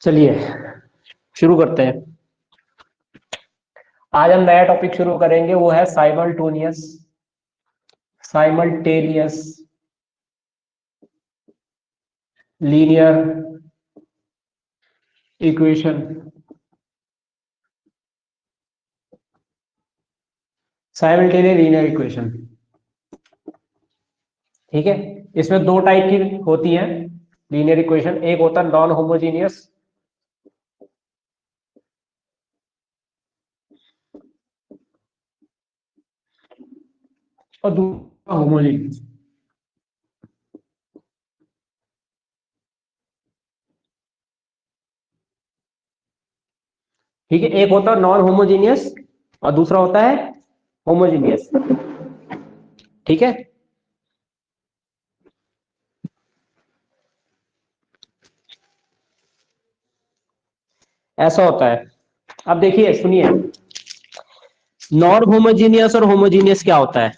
चलिए शुरू करते हैं। आज हम नया टॉपिक शुरू करेंगे, वो है simultaneous linear equation. Simultaneous linear equation, ठीक है। इसमें दो टाइप की होती है लीनियर इक्वेशन। एक होता है नॉन होमोजीनियस और दूसरा होमोजीनियस। ठीक है, एक होता है नॉन होमोजीनियस और दूसरा होता है होमोजीनियस। ठीक है, ऐसा होता है। अब देखिए सुनिए, नॉन होमोजीनियस और होमोजीनियस क्या होता है।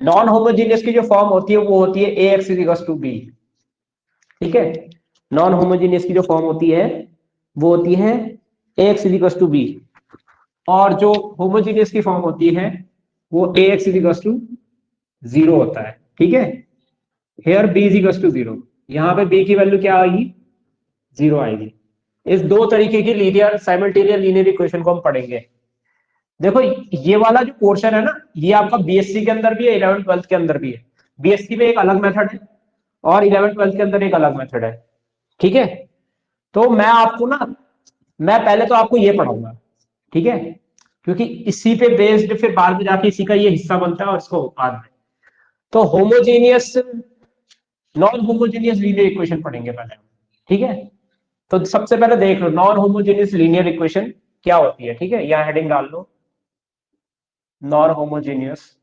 नॉन होमोजीनियस की जो फॉर्म होती है वो होती है A X is equal to B. ठीक है, नॉन होमोजीनियस की जो फॉर्म होती है वो होती है A X is equal to B, और जो होमोजीनियस की फॉर्म होती है वो A X is equal to zero होता है। ठीक है, here B is equal to zero, यहाँ पे बी की वैल्यू क्या आएगी, जीरो आएगी। इस दो तरीके की लीनियर साइमल्टेनियस लीनियर इक्वेशन को हम पढ़ेंगे। देखो ये वाला जो पोर्शन है ना, ये आपका बीएससी के अंदर भी है, 11th 12th के अंदर भी है। बीएससी में एक अलग मेथड है और 11th 12th के अंदर एक अलग मेथड है। ठीक है, तो मैं आपको ना, मैं पहले तो आपको ये पढ़ाऊंगा, ठीक है, क्योंकि इसी पे बेस्ड फिर बाद में जाके इसी का ये हिस्सा बनता है और इसको बाद में। तो homogeneous non homogeneous linear equation पढ़ेंगे पहले हम। ठीक है, तो सबसे पहले देख लो नॉन होमोजेनियस लीनियर इक्वेशन क्या होती है। ठीक है, यहाँ हेडिंग डाल लो, non homogeneous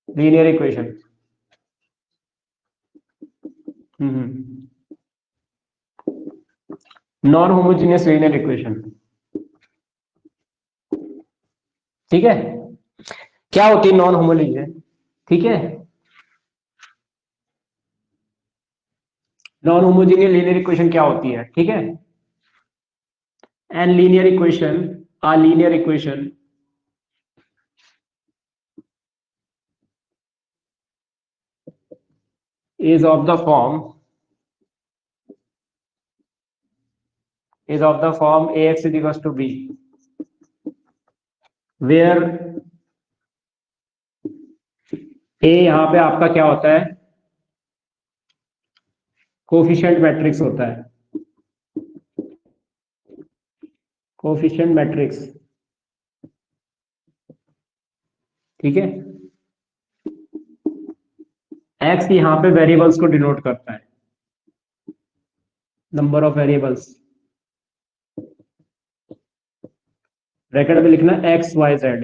linear equation. Non homogeneous linear equation, ठीक है, क्या होती है नॉन होमोजेनियस। ठीक है, नॉन होमोजेनियस लीनियर इक्वेशन क्या होती है। ठीक है, an linear equation, a linear equation is of the form ax is equals to b, where a यहां पे आपका क्या होता है, कोफिशिएंट मैट्रिक्स होता है, कोफिशिएंट मैट्रिक्स। ठीक है, x यहां पे वेरिएबल्स को डिनोट करता है, नंबर ऑफ वेरिएबल्स। ब्रैकेट में लिखना एक्स वाई जेड,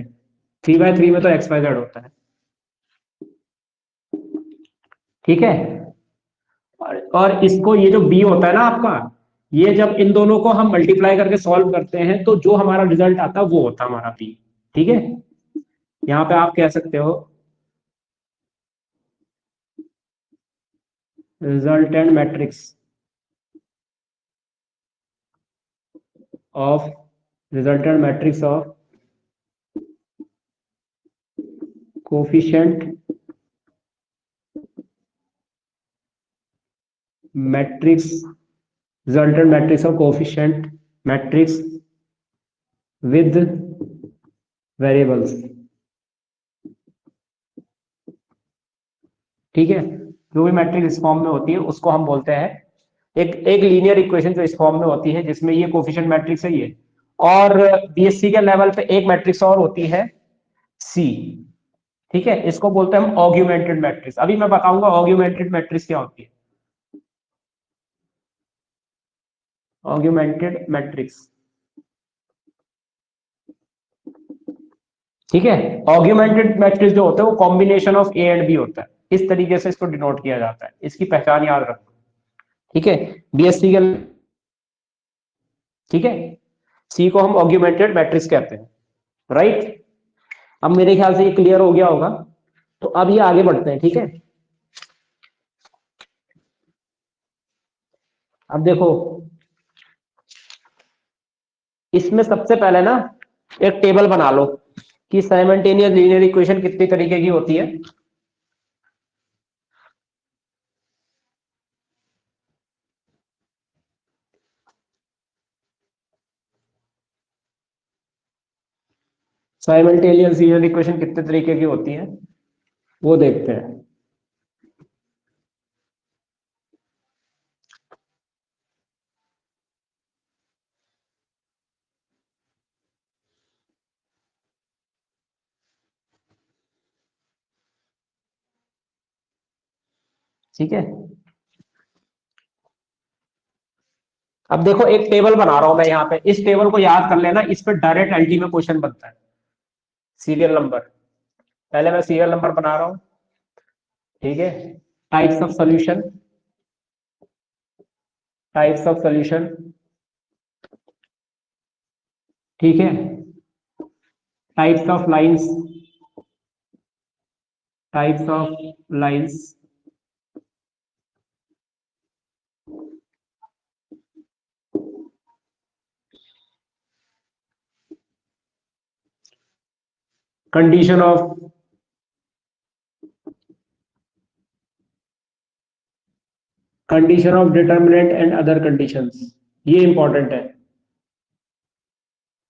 3/3 में तो एक्स वाई जेड होता है। ठीक है, और इसको ये जो बी होता है ना आपका, ये जब इन दोनों को हम मल्टीप्लाई करके सॉल्व करते हैं तो जो हमारा रिजल्ट आता है वो होता है हमारा बी। ठीक है, यहां पे आप कह सकते हो resultant matrix of coefficient matrix, resultant matrix of coefficient matrix with variables. ठीक है, जो भी मैट्रिक्स इस फॉर्म में होती है उसको हम बोलते हैं एक लीनियर इक्वेशन जो इस फॉर्म में होती है जिसमें ये कोफिशिएंट मैट्रिक्स है ये। और बीएससी के लेवल पे एक मैट्रिक्स और होती है सी। ठीक है, इसको बोलते हैं हम ऑग्यूमेंटेड मैट्रिक्स। अभी मैं बताऊंगा ऑग्यूमेंटेड मैट्रिक्स क्या होती है। ऑग्यूमेंटेड मैट्रिक्स, ठीक है, ऑग्यूमेंटेड मैट्रिक्स जो होता है वो combination of A and B होता है। इस तरीके से इसको डिनोट किया जाता है, इसकी पहचान याद रखो। ठीक है, बीएससी के, ठीक है, सी को हम ऑग्यूमेंटेड मैट्रिक्स कहते हैं, राइट। अब मेरे ख्याल से ये क्लियर हो गया होगा, तो अब ये आगे बढ़ते हैं। ठीक है, अब देखो इसमें सबसे पहले ना एक टेबल बना लो कि साइमल्टेनियस लीनियर इक्वेशन कितनी तरीके की होती है। साइमल्टेनियस लीनियर इक्वेशन कितने तरीके की होती है वो देखते हैं। ठीक है, अब देखो एक टेबल बना रहा हूं मैं यहाँ पे, इस टेबल को याद कर लेना, इस पे डायरेक्ट एलटी में क्वेश्चन बनता है। सीरियल नंबर, पहले मैं सीरियल नंबर बना रहा हूं। ठीक है, types of solution, types of solution. ठीक है, types of lines, types of lines, condition of, condition of determinant and other conditions, ये इंपॉर्टेंट है।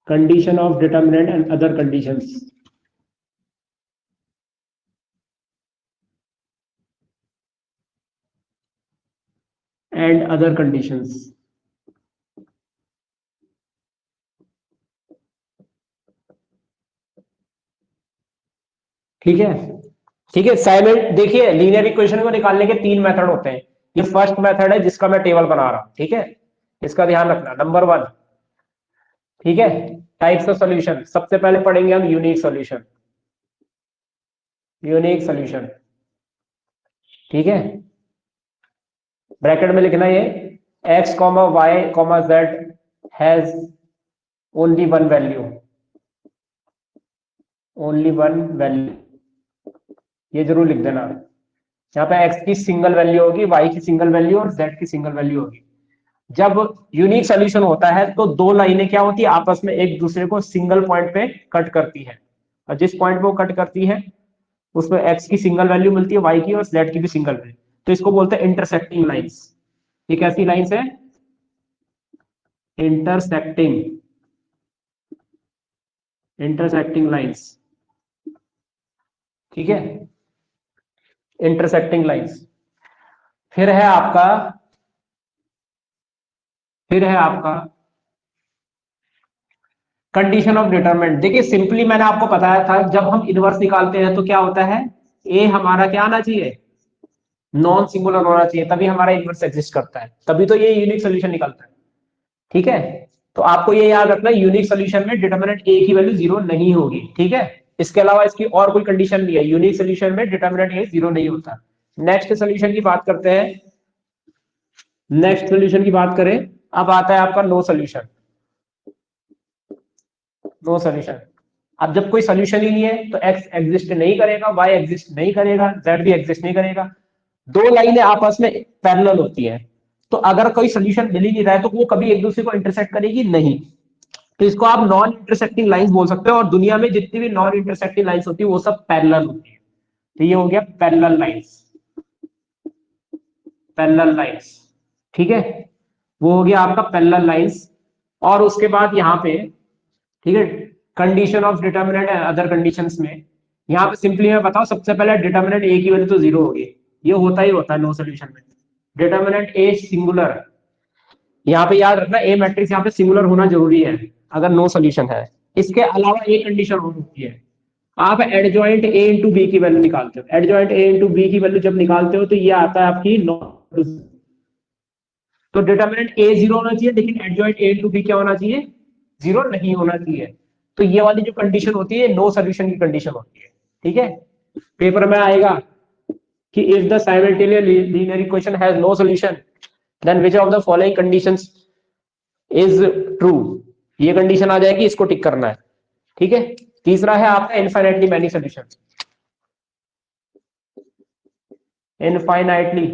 Condition of determinant and other conditions, and other conditions. ठीक है, ठीक है। साइमल्ट देखिए लीनियर इक्वेशन को निकालने के तीन मेथड होते हैं। ये फर्स्ट मेथड है जिसका मैं टेबल बना रहा हूं। ठीक है, इसका ध्यान रखना, नंबर वन। ठीक है, टाइप्स ऑफ सॉल्यूशन, सबसे पहले पढ़ेंगे हम यूनिक सॉल्यूशन, यूनिक सॉल्यूशन। ठीक है, ब्रैकेट में लिखना ये x comma Y comma Z has only one value, only one value, ये जरूर लिख देना। यहाँ पे x की सिंगल वैल्यू होगी, y की सिंगल वैल्यू और z की सिंगल वैल्यू होगी। जब यूनिक सॉल्यूशन होता है तो दो लाइनें क्या होती है, आपस में एक दूसरे को सिंगल पॉइंट पे कट करती है, और जिस पॉइंट पे वो कट करती है उसमें x की सिंगल वैल्यू मिलती है, y की और z की भी सिंगल वैल्यू, तो इसको बोलते हैं इंटरसेक्टिंग लाइंस। ये कैसी लाइंस है, इंटरसेक्टिंग, इंटरसेक्टिंग लाइंस। ठीक है, इंटरसेक्टिंग लाइंस। फिर है आपका, फिर है आपका कंडीशन ऑफ डिटरमिनेंट। देखिए सिंपली मैंने आपको बताया था जब हम इनवर्स निकालते हैं तो क्या होता है, ए हमारा क्या आना चाहिए, नॉन सिंगुलर होना चाहिए, तभी हमारा इनवर्स एग्जिस्ट करता है, तभी तो ये यूनिक सोल्यूशन निकलता है। ठीक है, तो आपको ये याद रखना यूनिक सोल्यूशन में डिटरमिनेंट ए की वैल्यू जीरो नहीं होगी। ठीक है, इसके अलावा इसकी और कोई कंडीशन नहीं है, यूनिक सोल्यूशन में डिटरमिनेंट ए जीरो नहीं होता। नेक्स्ट सोल्यूशन की बात करते हैं, नेक्स्ट सोल्यूशन की बात करें, अब आता है आपका नो सोल्यूशन, नो सोल्यूशन। अब जब कोई सोल्यूशन ही नहीं है तो x एग्जिस्ट नहीं करेगा, y एग्जिस्ट नहीं करेगा, z भी एग्जिस्ट नहीं करेगा, दो लाइनें आपस में पैरेलल होती है, तो अगर कोई सोल्यूशन मिल ही नहीं रहा है तो वो कभी एक दूसरे को इंटरसेक्ट करेगी नहीं, तो इसको आप नॉन इंटरसेक्टिंग लाइंस बोल सकते हो। और दुनिया में जितनी भी नॉन इंटरसेक्टिंग लाइंस होती है वो सब पैरेलल होती है। तो ये हो गया पैरेलल लाइंस, पैरेलल लाइंस। ठीक है, वो हो गया आपका पैरेलल लाइंस। और उसके बाद यहाँ पे, ठीक है, condition of determinant and other conditions में, यहाँ पे सिंपली मैं बताऊं, सबसे पहले डिटर्मिनेंट ए की वैल्यू तो जीरो होगी, ये होता ही होता है नो सोल्यूशन में। डिटर्मिनेंट ए सिंगुलर, यहाँ पे याद रखना ए मैट्रिक्स यहाँ पे सिंगुलर होना जरूरी है अगर नो सोल्यूशन है। इसके अलावा एक कंडीशन और होती है, आप एडजॉइंट ए इंटू बी की वैल्यू निकालते हो, एडजॉइंट ए इंटू बी की वैल्यू जब निकालते हो तो ये आता है आपकी नॉट, तो डिटर्मिनेंट ए जीरो होना चाहिए लेकिन एडजॉइंट ए इंटू बी क्या होना चाहिए, जीरो नहीं होना चाहिए। तो ये वाली जो कंडीशन होती है नो सोल्यूशन की कंडीशन होती है। ठीक है, पेपर में आएगा कि if the simultaneous linear equation has no solution then which of the following conditions is true, ये कंडीशन आ जाएगी, इसको टिक करना है। ठीक है, तीसरा है आपका infinitely many solution, infinitely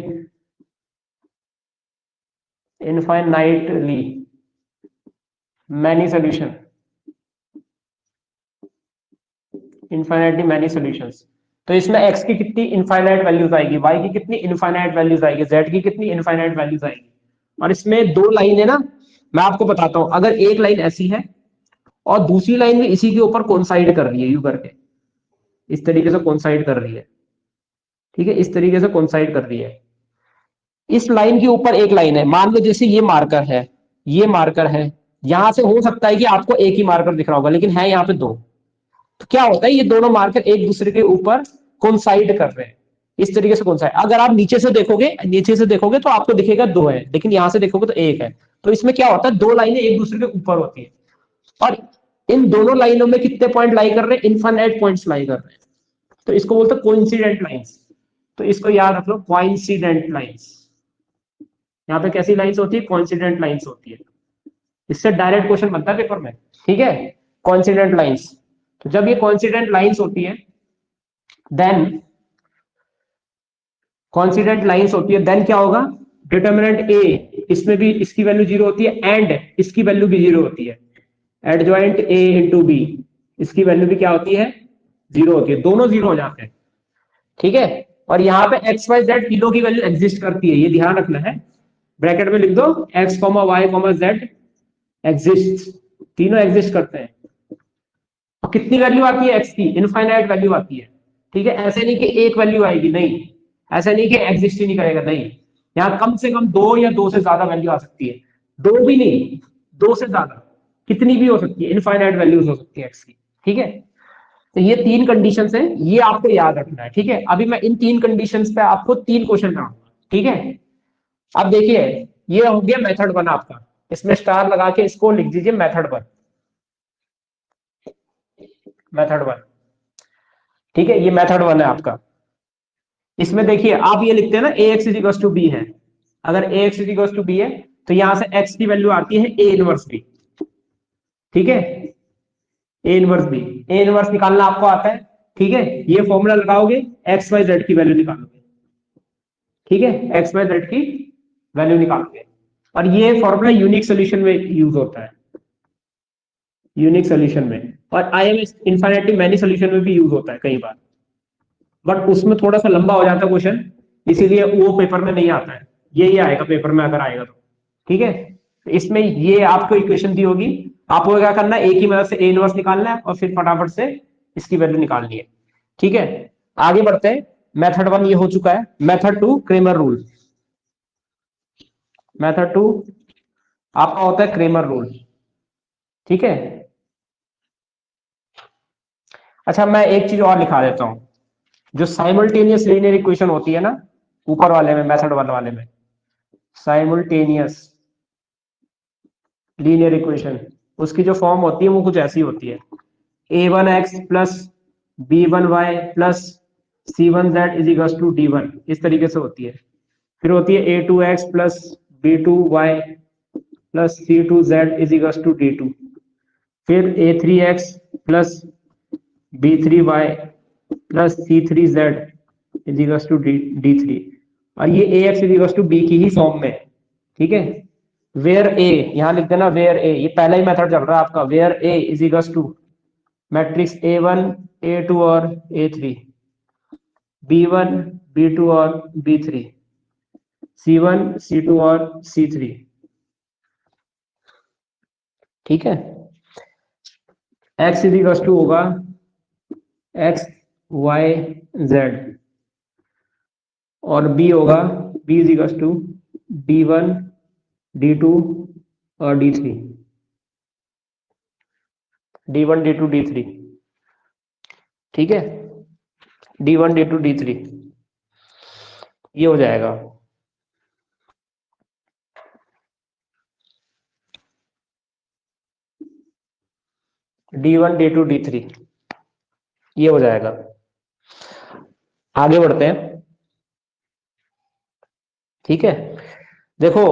many solution, infinitely many solutions. तो इसमें x की कितनी इनफाइनाइट वैल्यूज आएगी, y की कितनी इनफाइनाइट वैल्यूज आएगी, z की कितनी इनफाइनाइट वैल्यूज आएगी। और इसमें दो लाइन है ना, मैं आपको बताता हूं, अगर एक लाइन ऐसी है और दूसरी लाइन भी इसी के ऊपर कोइंसाइड कर रही है, यू करके इस तरीके से कोइंसाइड कर रही है, ठीक है, इस तरीके से कोइंसाइड कर रही है। इस लाइन के ऊपर एक लाइन है, मान लो जैसे ये मार्कर है, ये मार्कर है, यहां से हो सकता है कि आपको एक ही मार्कर दिख रहा होगा, लेकिन है यहाँ पे दो। तो क्या होता है, ये दोनों मार्कर एक दूसरे के ऊपर कोइंसाइड कर रहे हैं, इस तरीके से कोइंसाइड। अगर आप नीचे से देखोगे तो आपको दिखेगा दो है, लेकिन यहां से देखोगे तो एक है। तो इसमें क्या होता है, दो लाइनें एक दूसरे के ऊपर होती है, और इन दोनों लाइनों में कितने पॉइंट लाई कर रहे हैं, इनफाइनाइट पॉइंट्स लाई कर रहे हैं। तो इसको बोलते हैं कोइंसिडेंट लाइंस। तो इसको याद रख लो, कोइंसिडेंट लाइंस। यहाँ पे कैसी लाइंस होती है, कोइंसिडेंट लाइंस होती है। इससे डायरेक्ट क्वेश्चन बनता है पेपर में, ठीक है, कोइंसिडेंट लाइंस। तो जब ये कोइंसिडेंट लाइंस होती है, देन कोइंसिडेंट लाइंस होती है, देन क्या होगा, डिटर्मिनेंट ए, इसमें भी इसकी वैल्यू जीरो होती है, एंड इसकी वैल्यू भी जीरो होती है। एडजॉइंट ए इंटू बी, इसकी वैल्यू भी क्या होती है, जीरो होती है, दोनों जीरो हो जाते हैं, ठीक है। और यहाँ पे एक्स वाई जेड तीनों की वैल्यू एग्जिस्ट करती है, ये ध्यान रखना है। ब्रैकेट में लिख दो X comma Y comma Z exist, तीनों एग्जिस्ट करते हैं। और कितनी वैल्यू आती है एक्स की, इनफाइनाइट वैल्यू आती है, ठीक है। ऐसे नहीं कि एक वैल्यू आएगी, नहीं, ऐसा नहीं कि एग्जिस्ट ही नहीं करेगा, नहीं, यहाँ कम से कम दो या दो से ज्यादा वैल्यू आ सकती है, दो भी नहीं, दो से ज्यादा, कितनी भी हो सकती है, इनफाइनाइट वैल्यूज हो सकती है एक्स की, ठीक है। तो ये तीन कंडीशंस है, ये आपको याद रखना है, ठीक है। अभी मैं इन तीन कंडीशंस पे आपको तीन क्वेश्चन कराऊंगा, ठीक है। अब देखिए, ये हो गया मेथड वन आपका, इसमें स्टार लगा के इसको लिख दीजिए मेथड वन, मेथड वन, ठीक है, ये मेथड वन है आपका। इसमें देखिए आप ये लिखते हैं ना, ए एक्स इज टू बी है, अगर ए एक्स इज टू बी है तो यहां से एक्स की वैल्यू आती है ए इनवर्स बी, ठीक है, A inverse B, A inverse निकालना आपको आता है, ठीक है। ये फॉर्मूला लगाओगे, एक्स वाई जेड की वैल्यू निकालोगे, ठीक है, एक्स वाई जेड की वैल्यू निकालोगे। और ये फॉर्मूला यूनिक सोल्यूशन में यूज होता है, यूनिक सोल्यूशन में, और I am infinitely many solution में भी यूज होता है कई बार, बट उसमें थोड़ा सा लंबा हो जाता है क्वेश्चन, इसीलिए वो पेपर में नहीं आता है, यही आएगा पेपर में अगर आएगा तो, ठीक है। तो इसमें ये आपको इक्वेशन दी होगी, आपको क्या करना है, एक ही मदद से ए इनवर्स निकालना है और फिर फटाफट से इसकी वैल्यू निकालनी है, ठीक है। आगे बढ़ते हैं, मेथड वन ये हो चुका है, method two Cramer rule. Method two आपका होता है क्रेमर रूल, ठीक है। अच्छा, मैं एक चीज और लिखा देता हूं, जो साइमल्टेनियस लीनियर इक्वेशन होती है ना, ऊपर वाले में, मेथड वन वाले में, साइमल्टेनियस लीनियर इक्वेशन, उसकी जो फॉर्म होती है वो कुछ ऐसी होती है, a1x plus b1y plus c1z is equal to d1, इस तरीके से होती है। फिर होती है a2x plus b2y plus c2z is equal to d2, फिर a3x plus b3y plus c3z is equal to d3, और ये ax is equal to b की ही फॉर्म में, ठीक है। वेयर ए, यहां लिख देना वेयर ए, ये पहला ही मेथड चल रहा है आपका, where A is equal to matrix A1 A2 और A3, B1 B2 और B3, C1 C2 और C3, ठीक है। x इज इक्वल टू होगा x y z, और b होगा b is equal to D1 D2 और D3, D1 D2 D3, ठीक है, D1 D2 D3, ये हो जाएगा। D1 D2 D3, ये हो जाएगा। आगे बढ़ते हैं, ठीक है। देखो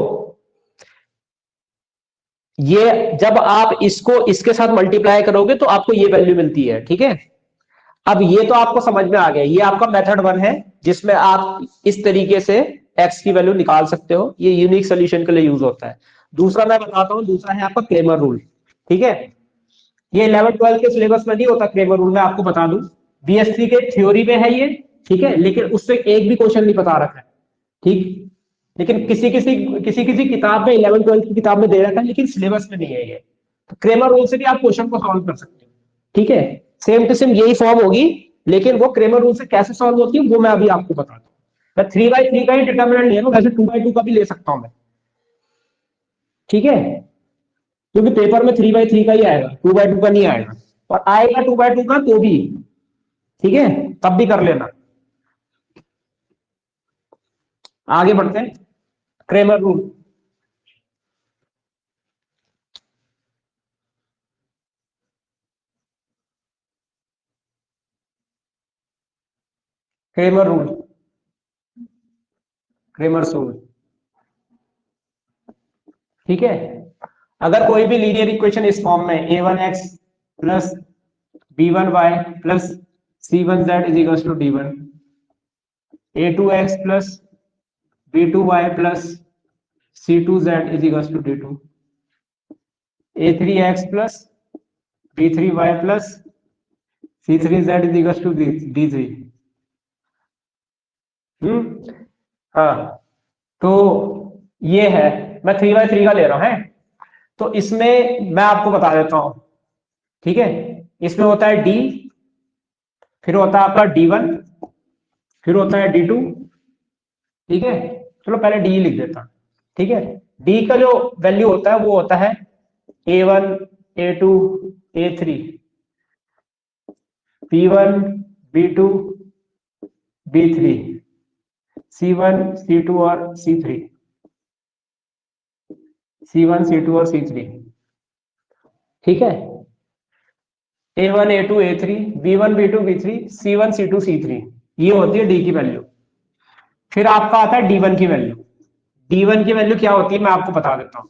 ये जब आप इसको इसके साथ मल्टीप्लाई करोगे तो आपको ये वैल्यू मिलती है, ठीक है। अब ये तो आपको समझ में आ गया, ये आपका मेथड 1 है जिसमें आप इस तरीके से एक्स की वैल्यू निकाल सकते हो, ये यूनिक सोल्यूशन के लिए यूज होता है। दूसरा मैं बताता हूं, दूसरा है आपका क्रेमर रूल, ठीक है। ये 11-12 के सिलेबस में नहीं होता क्रेमर रूल, मैं आपको बता दूं। बीएससी के थ्योरी में है ये, ठीक है, लेकिन उससे एक भी क्वेश्चन नहीं बता रखा है, ठीक। लेकिन किसी किताब में 11-12 की किताब में दे रखा है, लेकिन सिलेबस में नहीं है ये। तो क्रेमर रूल से भी आप क्वेश्चन को सॉल्व कर सकते हो, ठीक है। सेम टू सेम यही फॉर्म होगी, लेकिन वो क्रेमर रूल से कैसे सॉल्व होती है वो मैं अभी आपको बताता हूँ। मैं 3/3 का ही डिटर्मिनेंट ले रहा हूँ, वैसे 2/2 का भी ले सकता हूँ मैं, ठीक है, क्योंकि पेपर में 3/3 का ही आएगा, 2/2 का नहीं आएगा। और आएगा 2/2 का तो भी ठीक है, तब भी कर लेना। आगे बढ़ते हैं, Cramer rule. Cramer rule, Cramer rule, ठीक है। अगर कोई भी लीनियर इक्वेशन इस फॉर्म में a1x plus b1y plus c1z is equal to d1, a2x plus b2y plus c2z is equal to d2, a3x plus b3y plus c3z is equal to d3। हाँ, तो ये है, मैं 3/3 का ले रहा हूं है। तो इसमें मैं आपको बता देता हूं, ठीक है। इसमें होता है डी, फिर होता है आपका d1, फिर होता है d2, ठीक है। चलो पहले डी लिख देता हूं, ठीक है। डी का जो वैल्यू होता है वो होता है a1 a2 a3 b1 b2 b3 c1 c2 और c3, c1 c2 और c3, ठीक है। a1 a2 a3 b1 b2 b3 c1 c2 c3, ये होती है डी की वैल्यू। फिर आपका आता है d1 की वैल्यू। d1 की वैल्यू क्या होती है मैं आपको बता देता हूं।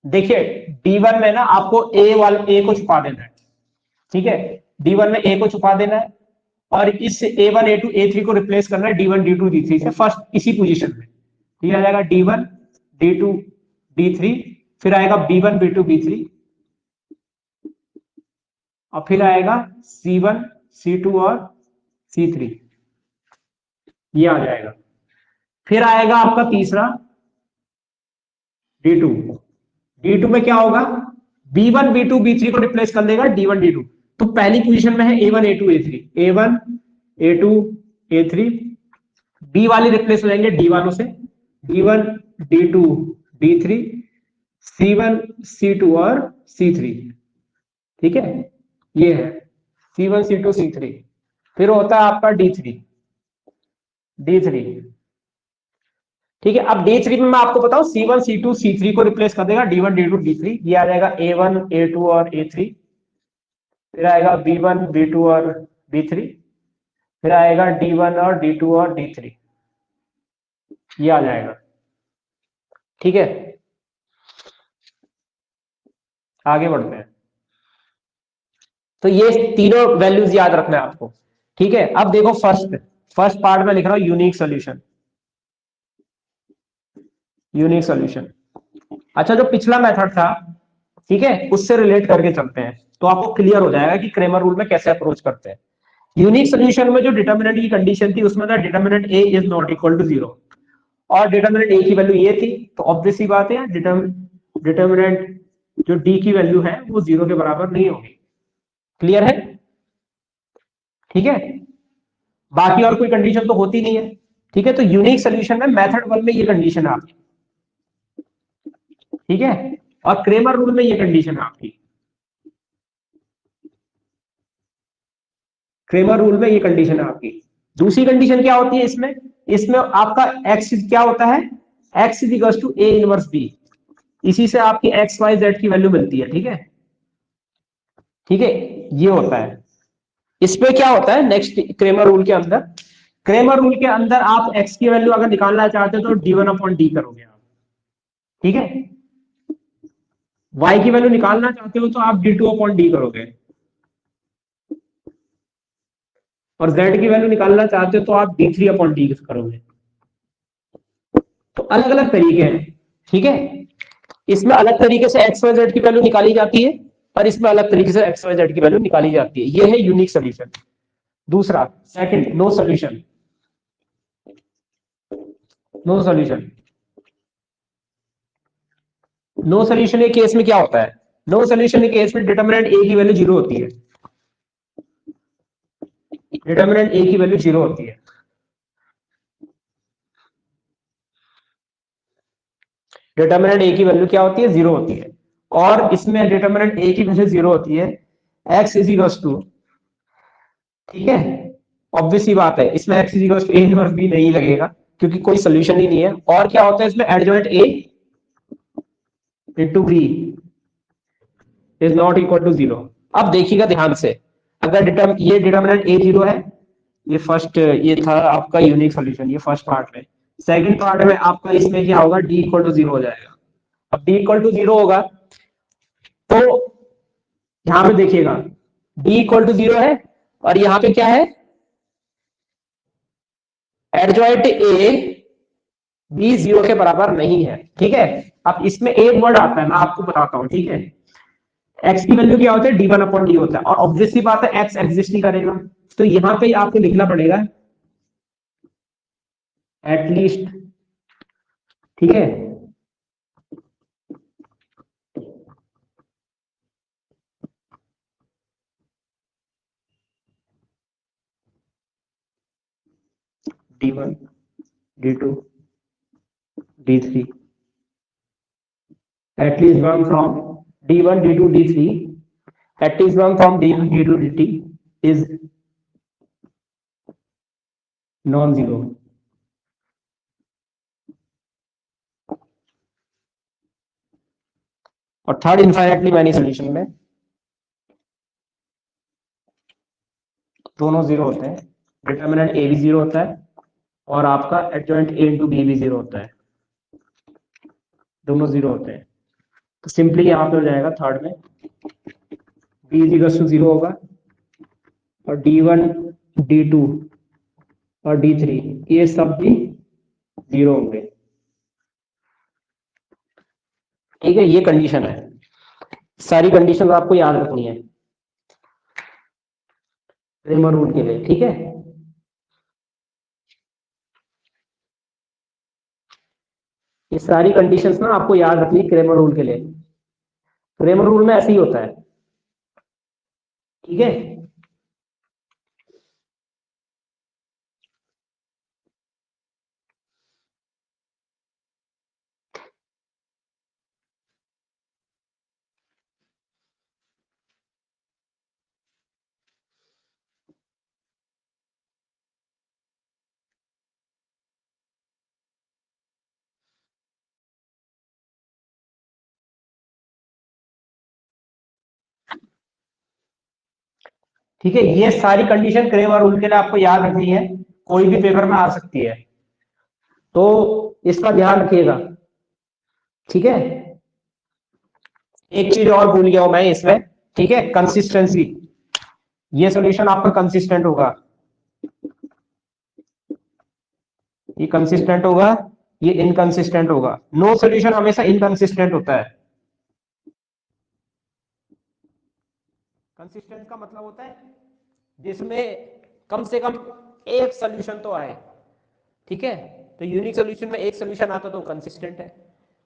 देखिए, d1 में ना आपको ए को छुपा देना है, ठीक है। d1 में ए को छुपा देना है, और इस a1 a2 a3 को रिप्लेस करना है d1 d2 d3 से, फर्स्ट इसी पोजीशन में। तो ये आ जाएगा d1 d2 d3, फिर आएगा b1 b2 b3, और फिर आएगा c1 c2 और c3, ये आ जाएगा। फिर आएगा आपका तीसरा d2। d2 में क्या होगा, b1 b2 b3 को रिप्लेस कर देगा d1 d2। तो पहली पोजीशन में है a1 a2 a3, a1 a2 a3, b वाली रिप्लेस हो जाएंगे d1 से, d1 d2 d3 c1 c2 और c3, ठीक है। ये है c1 c2 c3। फिर होता है आपका d3, d3, ठीक है। अब D3 में मैं आपको बताऊं, C1 C2 C3 को रिप्लेस कर देगा D1 D2 D3, ये आ जाएगा A1 A2 और A3, फिर आएगा B1 B2 और B3, फिर आएगा D1 और D2 और D3, ये आ जाएगा, ठीक है। आगे बढ़ते हैं। तो ये तीनों वैल्यूज याद रखना है आपको, ठीक है। अब देखो फर्स्ट फर्स्ट पार्ट में लिख रहा हूं यूनिक सोल्यूशन, यूनिक सोल्यूशन। अच्छा, जो पिछला मेथड था, ठीक है, उससे रिलेट करके चलते हैं तो आपको क्लियर हो जाएगा कि क्रेमर रूल में कैसे अप्रोच करते हैं। यूनिक सोल्यूशन में जो डिटर्मिनेंट की कंडीशन थी उसमें था determinant A is not equal to 0, और डिटर्मिनेंट ए की वैल्यू ये थी, तो ऑब्वियस सी बात है डिटर्मिनेंट जो डी की वैल्यू है वो 0 के बराबर नहीं होगी। क्लियर है, ठीक है। बाकी और कोई कंडीशन तो होती नहीं है, ठीक है। तो यूनिक सोल्यूशन में मेथड 1 में ये कंडीशन है आपकी, ठीक है, और क्रेमर रूल में ये कंडीशन है आपकी, क्रेमर रूल में ये कंडीशन है आपकी। दूसरी कंडीशन क्या होती है इसमें, इसमें आपका x क्या होता है, x is equal to A inverse B, इसी से आपकी एक्स वाई जेड की वैल्यू मिलती है, ठीक है, ठीक है, ये होता है। इसमें क्या होता है नेक्स्ट क्रेमर रूल के अंदर, क्रेमर रूल के अंदर आप x की वैल्यू अगर निकालना चाहते हो तो d1 अपॉन डी करोगे आप, ठीक है। y की वैल्यू निकालना चाहते हो तो आप d2 अपॉन डी करोगे, और z की वैल्यू निकालना चाहते हो तो आप d3 अपॉन डी करोगे। तो अलग अलग तरीके हैं, ठीक है। इसमें अलग तरीके से एक्स वाई जेड की वैल्यू निकाली जाती है, और इसमें अलग तरीके से एक्स वाई जेड की वैल्यू निकाली जाती है। ये है यूनिक सोल्यूशन। दूसरा, second, no solution. No solution, no solution के केस में क्या होता है? नो सोल्यूशन के केस में डिटर्मिनेंट ए की वैल्यू जीरो होती है। डिटर्मिनेंट ए की वैल्यू जीरो होती है। डिटर्मिनेंट ए की वैल्यू क्या होती है? जीरो होती है। और इसमें डिटर्मिनेंट ए की वैल्यू जीरो होती है, एक्स इज इक्वल टू, ठीक है, ऑब्वियस सी बात है, इसमें X is equal to A inverse B नहीं लगेगा, क्योंकि कोई सोल्यूशन ही नहीं है। और क्या होता है इसमें? Adjoint A into B is not equal to zero. अब देखिएगा ध्यान से, अगर ये डिटर्मिनेंट ए जीरो है, ये फर्स्ट, ये था आपका यूनिक सोल्यूशन, ये फर्स्ट पार्ट में। सेकंड पार्ट में आपका इसमें क्या होगा? डी इक्वल टू जीरो हो जाएगा। अब डी इक्वल टू जीरो होगा तो यहां पे देखिएगा डी इक्वल टू जीरो है, और यहां पे क्या है? एडजॉइंट ए बी जीरो के बराबर नहीं है, ठीक है। अब इसमें एक वर्ड आता है, मैं आपको बताता हूं, ठीक है। एक्स की वैल्यू क्या होता है? डी वन अपॉन डी होता है, और ऑब्वियसली बात है एक्स एग्जिस्ट नहीं करेगा, तो यहां पे आपको लिखना पड़ेगा एटलीस्ट, ठीक है। D1, D2, D3, at least one from D1, D2, D3, at least one from D1, D2, DT is non-zero. और थर्ड, इनफाइनाइटली मैनी सोल्यूशन में दोनों जीरो होते हैं, डिटर्मिनेंट ए भी जीरो होता है, और आपका एडजॉइंट ए इंटू बी भी जीरो होता है, दोनों जीरो होते हैं। तो सिंपली यहाँ पे हो जाएगा थर्ड में B is equal to zero होगा, और D1, D2 और D3 ये सब भी जीरो होंगे, ठीक है। ये कंडीशन है, सारी कंडीशन आपको याद रखनी है क्रेमर रूल के लिए, ठीक है। ये सारी कंडीशंस ना आपको याद रखनी है क्रेमर रूल के लिए। क्रेमर रूल में ऐसे ही होता है, ठीक है। ठीक है, ये सारी कंडीशन क्रेमर रूल के लिए आपको याद रखनी है, कोई भी पेपर में आ सकती है, तो इसका ध्यान रखिएगा, ठीक है। एक चीज और भूल गया हूं मैं इसमें, ठीक है, कंसिस्टेंसी। ये सॉल्यूशन आपका कंसिस्टेंट होगा, ये कंसिस्टेंट होगा, ये इनकंसिस्टेंट होगा। नो सॉल्यूशन हमेशा इनकंसिस्टेंट होता है। कंसिस्टेंट का मतलब होता है जिसमें कम से कम एक सॉल्यूशन तो आए, ठीक है। तो यूनिक सॉल्यूशन में एक सॉल्यूशन आता तो कंसिस्टेंट है,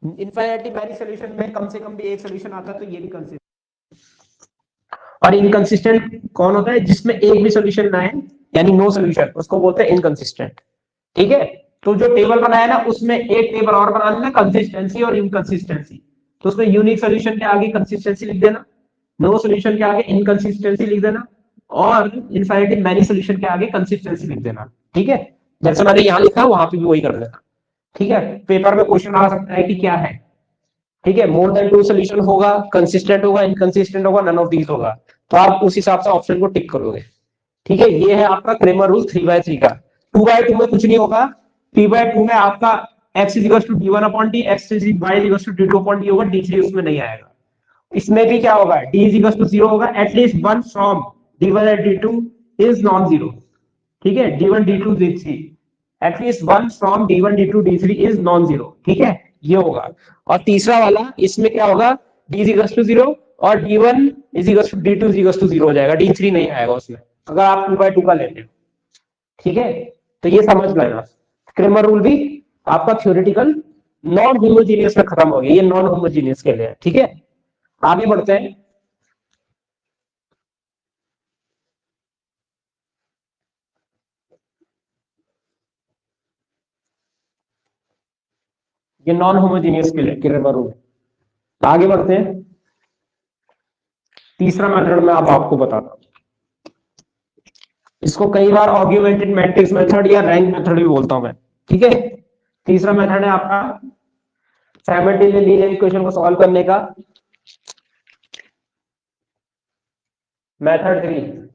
इनफाइनाइटली मैनी सॉल्यूशन में कम से कम भी एक सॉल्यूशन आता तो ये भी कंसिस्टेंट। और इनकंसिस्टेंट कौन होता है? जिसमें एक भी सॉल्यूशन ना आए, यानी नो सॉल्यूशन, उसको बोलते हैं इनकंसिस्टेंट, ठीक है। तो जो टेबल बनाया ना, उसमें एक टेबल और बना लेना, कंसिस्टेंसी और इनकंसिस्टेंसी। तो उसमें यूनिक सॉल्यूशन के आगे कंसिस्टेंसी लिख देना, नो सॉल्यूशन के आगे इनकंसिस्टेंसी लिख देना, और इनफाइनाइटली मैनी सॉल्यूशन के आगे कंसिस्टेंसी लिख देना, ठीक है। जैसे मैंने यहाँ लिखा वहां पे भी वही कर देना, ठीक है। पेपर में क्वेश्चन आ सकता है कि क्या है, ठीक है, मोर देन टू सोल्यूशन होगा, कंसिस्टेंट होगा, इनकंसिस्टेंट होगा, नन ऑफ दीज होगा, तो आप उस हिसाब से ऑप्शन को टिक करोगे, ठीक है। ये है आपका क्रेमर रूल 3/3 का। 2/2 में कुछ नहीं होगा, 3/2 में आपका x is equal to d1 upon D, x is y is equal to d2 upon D होगा, d3 उसमें नहीं आएगा, इसमें भी क्या होगा, d इज इक्वल टू 0 होगा, at least one from d1 and d2 is non zero. ठीक है, d1 d2 d3 at least one from d1 d2 d3 is non zero. ठीक है, ये होगा। और तीसरा वाला इसमें क्या होगा, d इज इक्वल टू 0 और d1 is equal to d2 is equal to 0 हो जाएगा, d3 नहीं आएगा उसमें अगर आप 2/2 का लेते हो। ठीक है, तो ये समझ लेना, क्रेमर रूल भी आपका थ्योरेटिकल नॉन होमोजीनियस में खत्म हो गया, ये नॉन होमोजीनियस के लिए। ठीक है, आगे बढ़ते हैं। ये नॉन होमोजीनियस के लिए क्रेमर रूल। आगे बढ़ते हैं, तीसरा मेथड मैं अब आपको बताता हूं। इसको कई बार ऑर्ग्यूमेंटेड मैट्रिक्स मेथड या रैंक मेथड भी बोलता हूं मैं। ठीक है, तीसरा मेथड है आपका साइमल्टेनियस लीनियर इक्वेशन को सॉल्व करने का मेथड 3।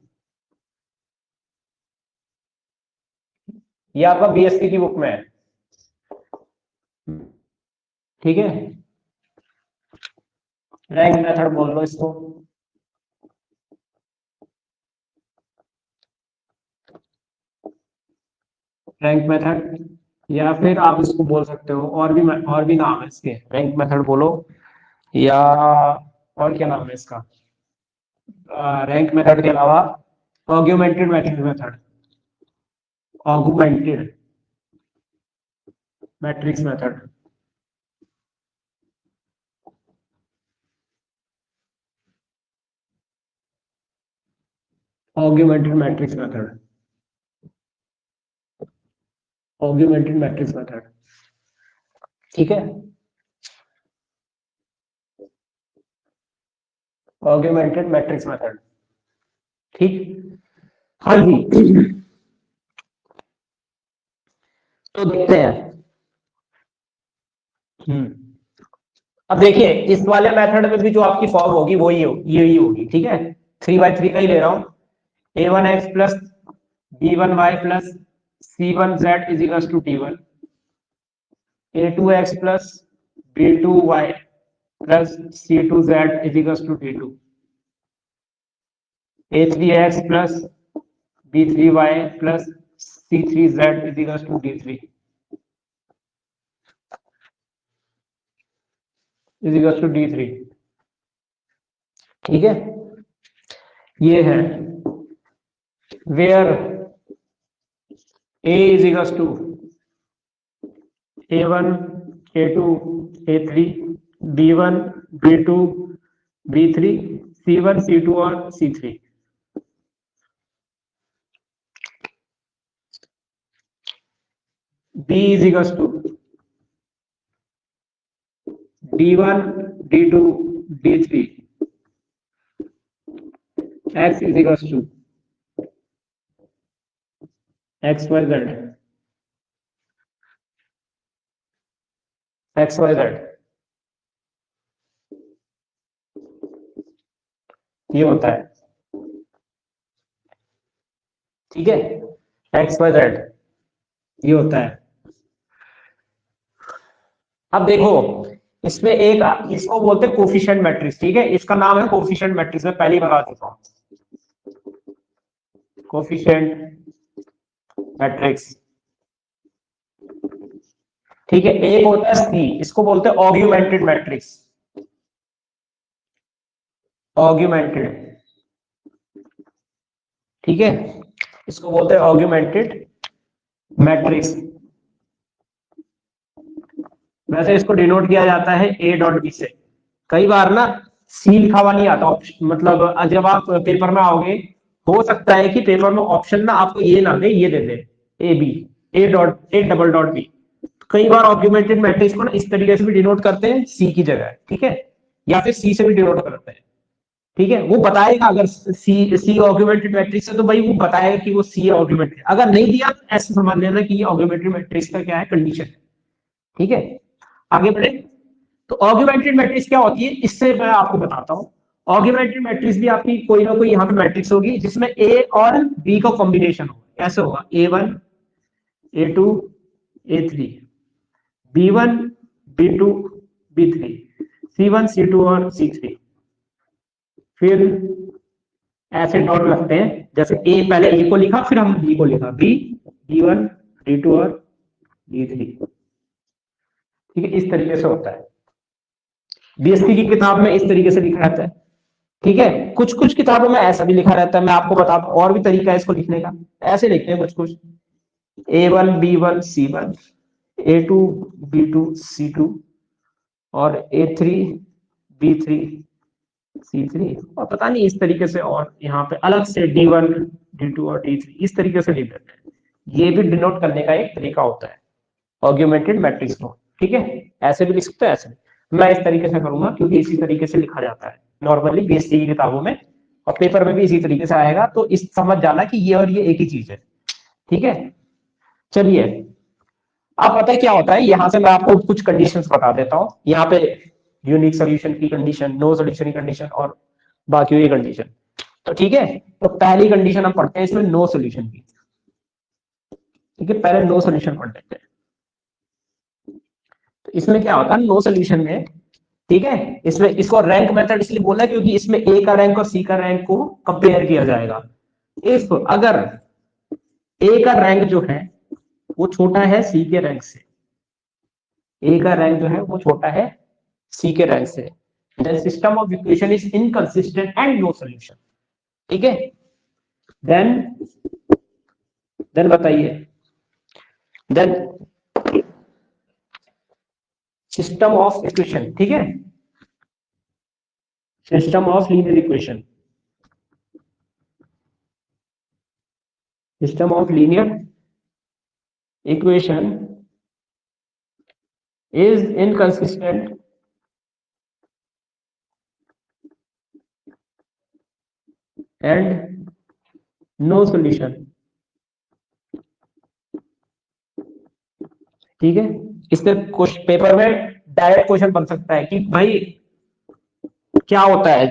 ये आपका बीएससी की बुक में है। ठीक है, रैंक मेथड बोल लो इसको। रैंक मेथड, या फिर आप इसको बोल सकते हो और भी नाम है इसके, रैंक मेथड बोलो या और क्या नाम है इसका, रैंक मेथड के अलावा augmented matrix method, augmented matrix method. Augmented matrix method, augmented matrix method. ठीक है, ऑगुमेंटेड मैट्रिक्स मेथड। ठीक, हाँ जी। तो देखते हैं। अब देखिए, इस वाले मेथड में भी जो आपकी फॉर्म होगी वही यही होगी। ठीक है, 3/3 का ही ले रहा हूं, a1x plus b1y plus c1z is equal to t1, a2x plus b2y plus c2z is equal to t2, a3x plus b3y plus c3z is equal to d3 is equal to d3। ठीक है, ये है where a is equal to a1 a2 a3 b1 b2 b3 c1 c2 और c3। b is equal to d1 d2 d3 x is equal to X Y Z, X Y Z, ये होता है। ठीक है, X Y Z ये होता है। अब देखो, इसमें एक इसको बोलते हैं कोफिशिएंट मैट्रिक्स। ठीक है, इसका नाम है कोफिशिएंट मैट्रिक्स, मैं पहले ही बता देता हूं, कोफिशिएंट मैट्रिक्स। ठीक है, एक होता है सी, इसको बोलते हैं ऑग्यूमेंटेड मैट्रिक्स, ऑग्यूमेंटेड। ठीक है, इसको बोलते हैं ऑग्यूमेंटेड मैट्रिक्स। वैसे इसको डिनोट किया जाता है ए डॉट बी से। कई बार ना सी लिखा हुआ नहीं आता, मतलब जब आप पेपर में आओगे हो सकता है कि पेपर में ऑप्शन ना आपको ये ना दे, ये दे दे A B, A dot A double dot B. कई बार ऑग्यूमेंटेड मैट्रिक्स को ना इस तरीके से भी डिनोट करते हैं सी की जगह। ठीक है, या फिर सी से भी डिनोट करते हैं। ठीक है, वो बताएगा अगर सी ऑग्यूमेंटेड मैट्रिक्स है तो भाई वो बताएगा कि वो सी ऑग्यूमेंटेड, अगर नहीं दिया तो ऐसे समझ लेना कि ये ऑग्यूमेंटेड मैट्रिक्स का क्या है, कंडीशन है। ठीक है, आगे बढ़े। तो ऑग्यूमेंटेड मैट्रिक्स क्या होती है, इससे मैं आपको बताता हूं। ऑग्यूमेंटेड मैट्रिक्स भी आपकी कोई ना कोई यहाँ पे मैट्रिक्स होगी जिसमें ए और बी का कॉम्बिनेशन होगा। ऐसे होगा a1 a2 a3 b1 b2 b3 c1 c2 और c3। फिर ऐसे डॉट लगते हैं, जैसे ए, पहले ए को लिखा फिर हम बी को लिखा, बी, D1, D2 और D3। ठीक है, इस तरीके से होता है। बीएससी की किताब में इस तरीके से लिखा रहता है। ठीक है, कुछ कुछ किताबों में ऐसा भी लिखा रहता है, मैं आपको बताता हूँ और भी तरीका है इसको लिखने का। ऐसे लिखते हैं कुछ कुछ, A1 B1 C1, A2 B2 C2 और A3 B3 C3, और पता नहीं इस तरीके से, और यहाँ पे अलग से D1 D2 और D3 इस तरीके से लिख देते हैं। ये भी डिनोट करने का एक तरीका होता है, ऑग्यूमेंटेड मैट्रिक्स को। ठीक है, ऐसे भी लिख सकते हैं, ऐसे मैं इस तरीके से करूंगा क्योंकि इसी तरीके से लिखा जाता है नॉर्मली बीएससी की किताबों में, और पेपर में भी इसी तरीके से आएगा, तो इस समझ जाना कि ये और ये एक ही चीज है। ठीक है, चलिए अब पता है क्या होता है, यहां से मैं आपको कुछ कंडीशंस बता देता हूं। यहाँ पे यूनिक सोल्यूशन की कंडीशन, नो सोल्यूशन की कंडीशन और बाकी की कंडीशन। तो ठीक है, तो पहली कंडीशन हम पढ़ते हैं इसमें नो सोल्यूशन की। ठीक है, पहले नो सोल्यूशन पढ़ लेते हैं। तो इसमें क्या होता है नो सोल्यूशन में, ठीक है, इसमें इसको रैंक मेथड इसलिए बोला क्योंकि इसमें ए का रैंक और सी का रैंक को कंपेयर किया जाएगा। इफ अगर ए का रैंक जो है वो छोटा है सी के रैंक से, ए का रैंक जो है वो छोटा है सी के रैंक से, then system of equation is inconsistent and no solution. ठीक है, देन बताइए, देन सिस्टम ऑफ इक्वेशन, ठीक है, system of linear equation, system of linear equation is inconsistent and no solution। ठीक है, इससे पेपर में डायरेक्ट क्वेश्चन बन सकता है कि भाई क्या होता है।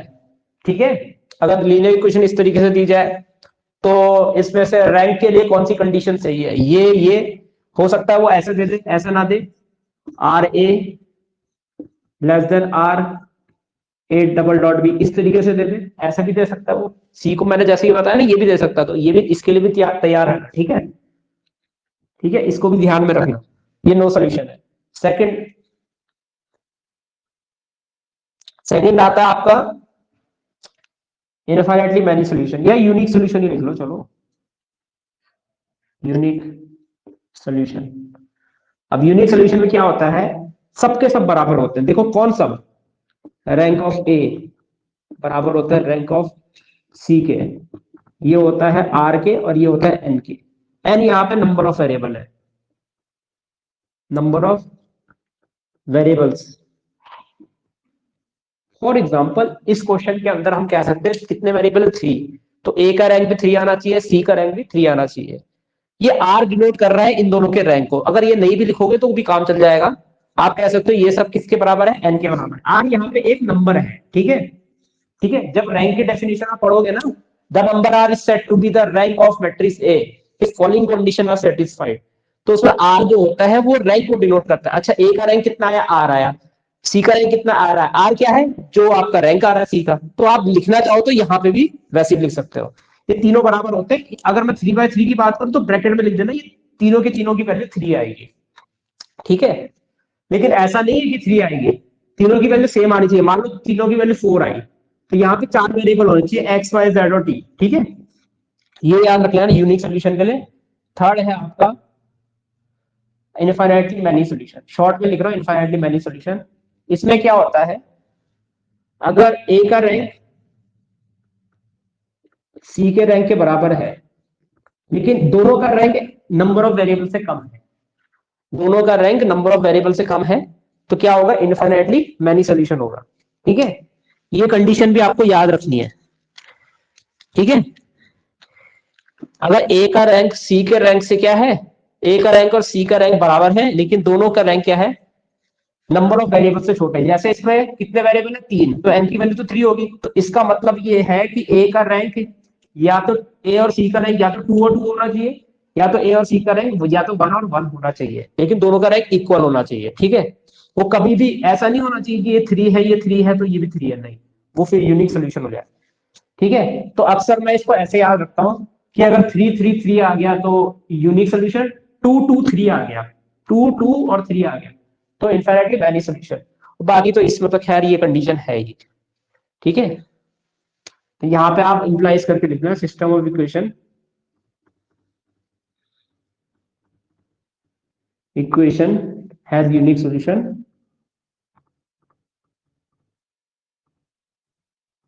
ठीक है, अगर लीनियर इक्वेशन इस तरीके से दी जाए तो इसमें से रैंक के लिए कौन सी कंडीशन सही है, ये हो सकता है वो ऐसे दे दे, ऐसा ना दे, R A less than R A double dot B, इस तरीके से दे दे, ऐसा भी दे सकता है वो। सी को मैंने जैसे ही बताया ना, ये भी दे सकता, तो ये भी इसके लिए भी तैयार है। ठीक है, ठीक है, इसको भी ध्यान में रखना, ये नो सोल्यूशन है। सेकंड आता है आपका इनफाइनाइटली मैनी सोल्यूशन, या यूनिक सोल्यूशन ही लिख लो, चलो यूनिक सोल्यूशन। अब यूनिक सोल्यूशन में क्या होता है, सबके सब बराबर होते हैं। देखो कौन सब, रैंक ऑफ ए बराबर होता है रैंक ऑफ सी के, ये होता है आर के और ये होता है एन के। एन यहाँ पे नंबर ऑफ वेरिएबल है, number of variables. For example इस क्वेश्चन के अंदर हम कह सकते हैं कितने वेरिएबल, 3, तो ए का रैंक भी 3 आना चाहिए, सी का रैंक भी 3 आना चाहिए। ये आर डिनोट कर रहा है इन दोनों के रैंक को, अगर ये नहीं भी लिखोगे तो भी काम चल जाएगा। आप कह सकते हो ये सब किसके बराबर है, एन के बराबर है। आर यहाँ पे एक नंबर है, ठीक है, ठीक है, जब रैंक की डेफिनेशन आप पढ़ोगे ना, the number R is said to be the rank of matrix A if following condition are satisfied, तो उसमें आर जो होता है वो रैंक को डिनोट करता है। अच्छा, ए का रैंक कितना आया, आर आया, सी का रैंक कितना आ रहा है, आर क्या है, जो आपका रैंक आ रहा है सी का, तो आप लिखना चाहो तो यहाँ पे भी वैसे लिख सकते हो। ये तीनों बराबर होते हैं। अगर मैं 3/3 की बात करूं तो ब्रैकेट में लिख देना, ये तीनों के तीनों की वैल्यू 3 आएगी। ठीक है, लेकिन ऐसा नहीं है कि 3 आएगी, तीनों की वैल्यू सेम आनी चाहिए। मान लो तीनों की वैल्यू 4 आई, तो यहाँ पे 4 वेरिएबल होने चाहिए, एक्स वाई जेड और टी। ठीक है, ये याद रख लेना यूनिक सोल्यूशन के लिए। थर्ड है आपका इनफाइनाइटली मैनी सोल्यूशन, शॉर्ट में लिख रहा हूं इनफाइनाइटली मैनी सोल्यूशन। इसमें क्या होता है, अगर ए का रैंक सी के रैंक के बराबर है लेकिन दोनों का रैंक नंबर ऑफ वेरिएबल से कम है, दोनों का रैंक नंबर ऑफ वेरिएबल से कम है, तो क्या होगा, इनफाइनाइटली मैनी सोल्यूशन होगा। ठीक है, ये कंडीशन भी आपको याद रखनी है। ठीक है, अगर ए का रैंक सी के रैंक से क्या है, ए का रैंक और सी का रैंक बराबर है लेकिन दोनों का रैंक क्या है, नंबर ऑफ वेरिएबल से छोटा है। जैसे इसमें कितने वेरिएबल है, 3, तो एन की वैल्यू तो 3 होगी, तो इसका मतलब ये है कि ए का रैंक या तो ए और सी का रैंक या तो 2 और 2 होना चाहिए, या तो ए और सी का रैंक या तो 1 और 1 होना चाहिए, लेकिन दोनों का रैंक इक्वल होना चाहिए। ठीक है, वो कभी भी ऐसा नहीं होना चाहिए कि ये 3 है ये 3 है तो ये भी 3 है, नहीं, वो फिर यूनिक सोल्यूशन हो जाए। ठीक है, तो अक्सर मैं इसको ऐसे याद रखता हूँ कि अगर 3 3 3 आ गया तो यूनिक सोल्यूशन, 2 2 3 आ गया, 2 2 और 3 आ गया तो इनफाइनाइटली मैनी सोल्यूशन। बाकी तो इसमें तो खैर ये कंडीशन है ही। ठीक है, तो यहाँ पे आप इंप्लाइज करके लिखना system of equation has unique solution,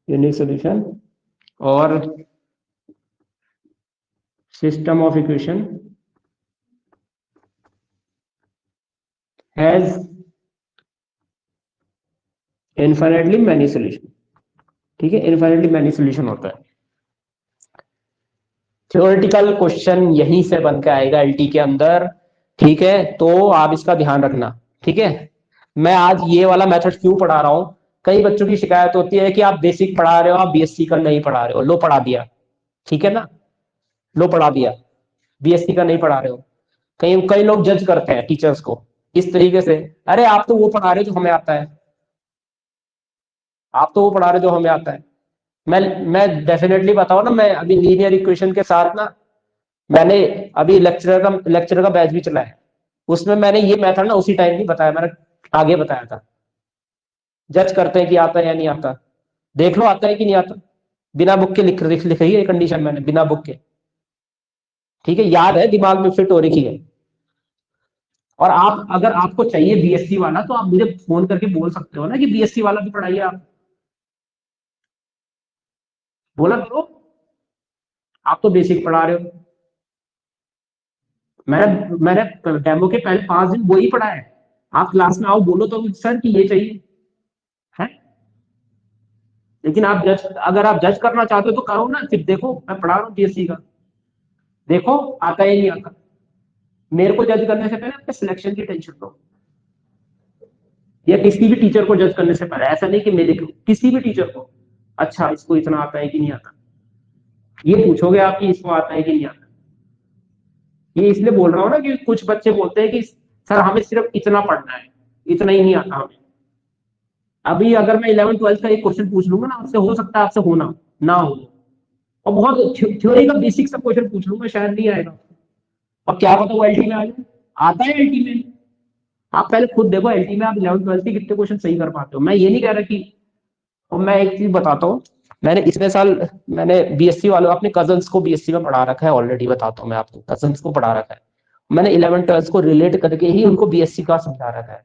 unique solution, और system of equation has infinitely many solution. ठीक है, इनफाइनाइटली मैनी सोल्यूशन होता है। थ्योरेटिकल क्वेश्चन यहीं से बन के आएगा एलटी के अंदर। ठीक है, तो आप इसका ध्यान रखना। ठीक है, मैं आज ये वाला मेथड क्यों पढ़ा रहा हूं, कई बच्चों की शिकायत होती है कि आप बेसिक पढ़ा रहे हो, आप बीएससी का नहीं पढ़ा रहे हो। लो पढ़ा दिया, ठीक है ना, लो पढ़ा दिया, बीएससी का नहीं पढ़ा रहे हो। कई कई लोग जज करते हैं टीचर्स को इस तरीके से, अरे आप तो वो पढ़ा रहे हो जो हमें आता है, आप तो वो पढ़ा रहे हो जो हमें आता है। मैं डेफिनेटली बताऊं ना, मैं अभी लीनियर इक्वेशन के साथ ना, मैंने अभी लेक्चर का बैच भी चलाया है। उसमें मैंने ये मेथड ना उसी टाइम नहीं बताया, मैंने आगे बताया था। जज करते हैं कि आता है या नहीं आता, देख लो आता है कि नहीं आता। बिना बुक के लिखी है कंडीशन मैंने, बिना बुक के। ठीक है, याद है, दिमाग में फिट हो रखी है। और आप अगर आपको चाहिए बीएससी वाला तो आप मुझे फोन करके बोल सकते हो ना कि बीएससी वाला भी पढ़ाइए आप, बोला करो। आप तो बेसिक पढ़ा रहे हो, मैंने डेमो के पहले 5 दिन वही पढ़ा है। आप क्लास में आओ, बोलो तो सर कि ये चाहिए है। लेकिन आप जज, अगर आप जज करना चाहते हो तो करो ना, फिर देखो मैं पढ़ा रहा हूँ बीएससी का, देखो आता है नहीं आता। मेरे को जज करने से पहले अपने सिलेक्शन की टेंशन लो, या किसी भी टीचर को जज करने से पहले। ऐसा नहीं कि मेरे को, किसी भी टीचर को, अच्छा इसको इतना आता है कि नहीं आता, ये पूछोगे आप कि इसको आता है कि नहीं आता। ये इसलिए बोल रहा हूँ ना कि कुछ बच्चे बोलते हैं कि सर हमें सिर्फ इतना पढ़ना है, इतना ही नहीं आता हमें। अभी अगर मैं 11th 12th का एक क्वेश्चन पूछ लूंगा ना आपसे, हो सकता है आपसे होना ना हो, और बहुत थ्योरी का बेसिक सा क्वेश्चन पूछ लूंगा, शायद नहीं आएगा। और क्या पता वो एलटी में आ जाए, आता है एलटी में। आप पहले खुद देखो एलटी में आप 11th 12th के कितने क्वेश्चन सही कर पाते हो। मैं ये नहीं कह रहा कि, और मैं एक चीज बताता हूँ, मैंने इतने साल मैंने बीएससी वालों अपने कजन्स को बीएससी में पढ़ा रखा है ऑलरेडी, बताता हूँ मैं आपको, कजन्स को पढ़ा रखा है मैंने। 11th 12th को रिलेट करके ही उनको बीएससी का समझा रखा है।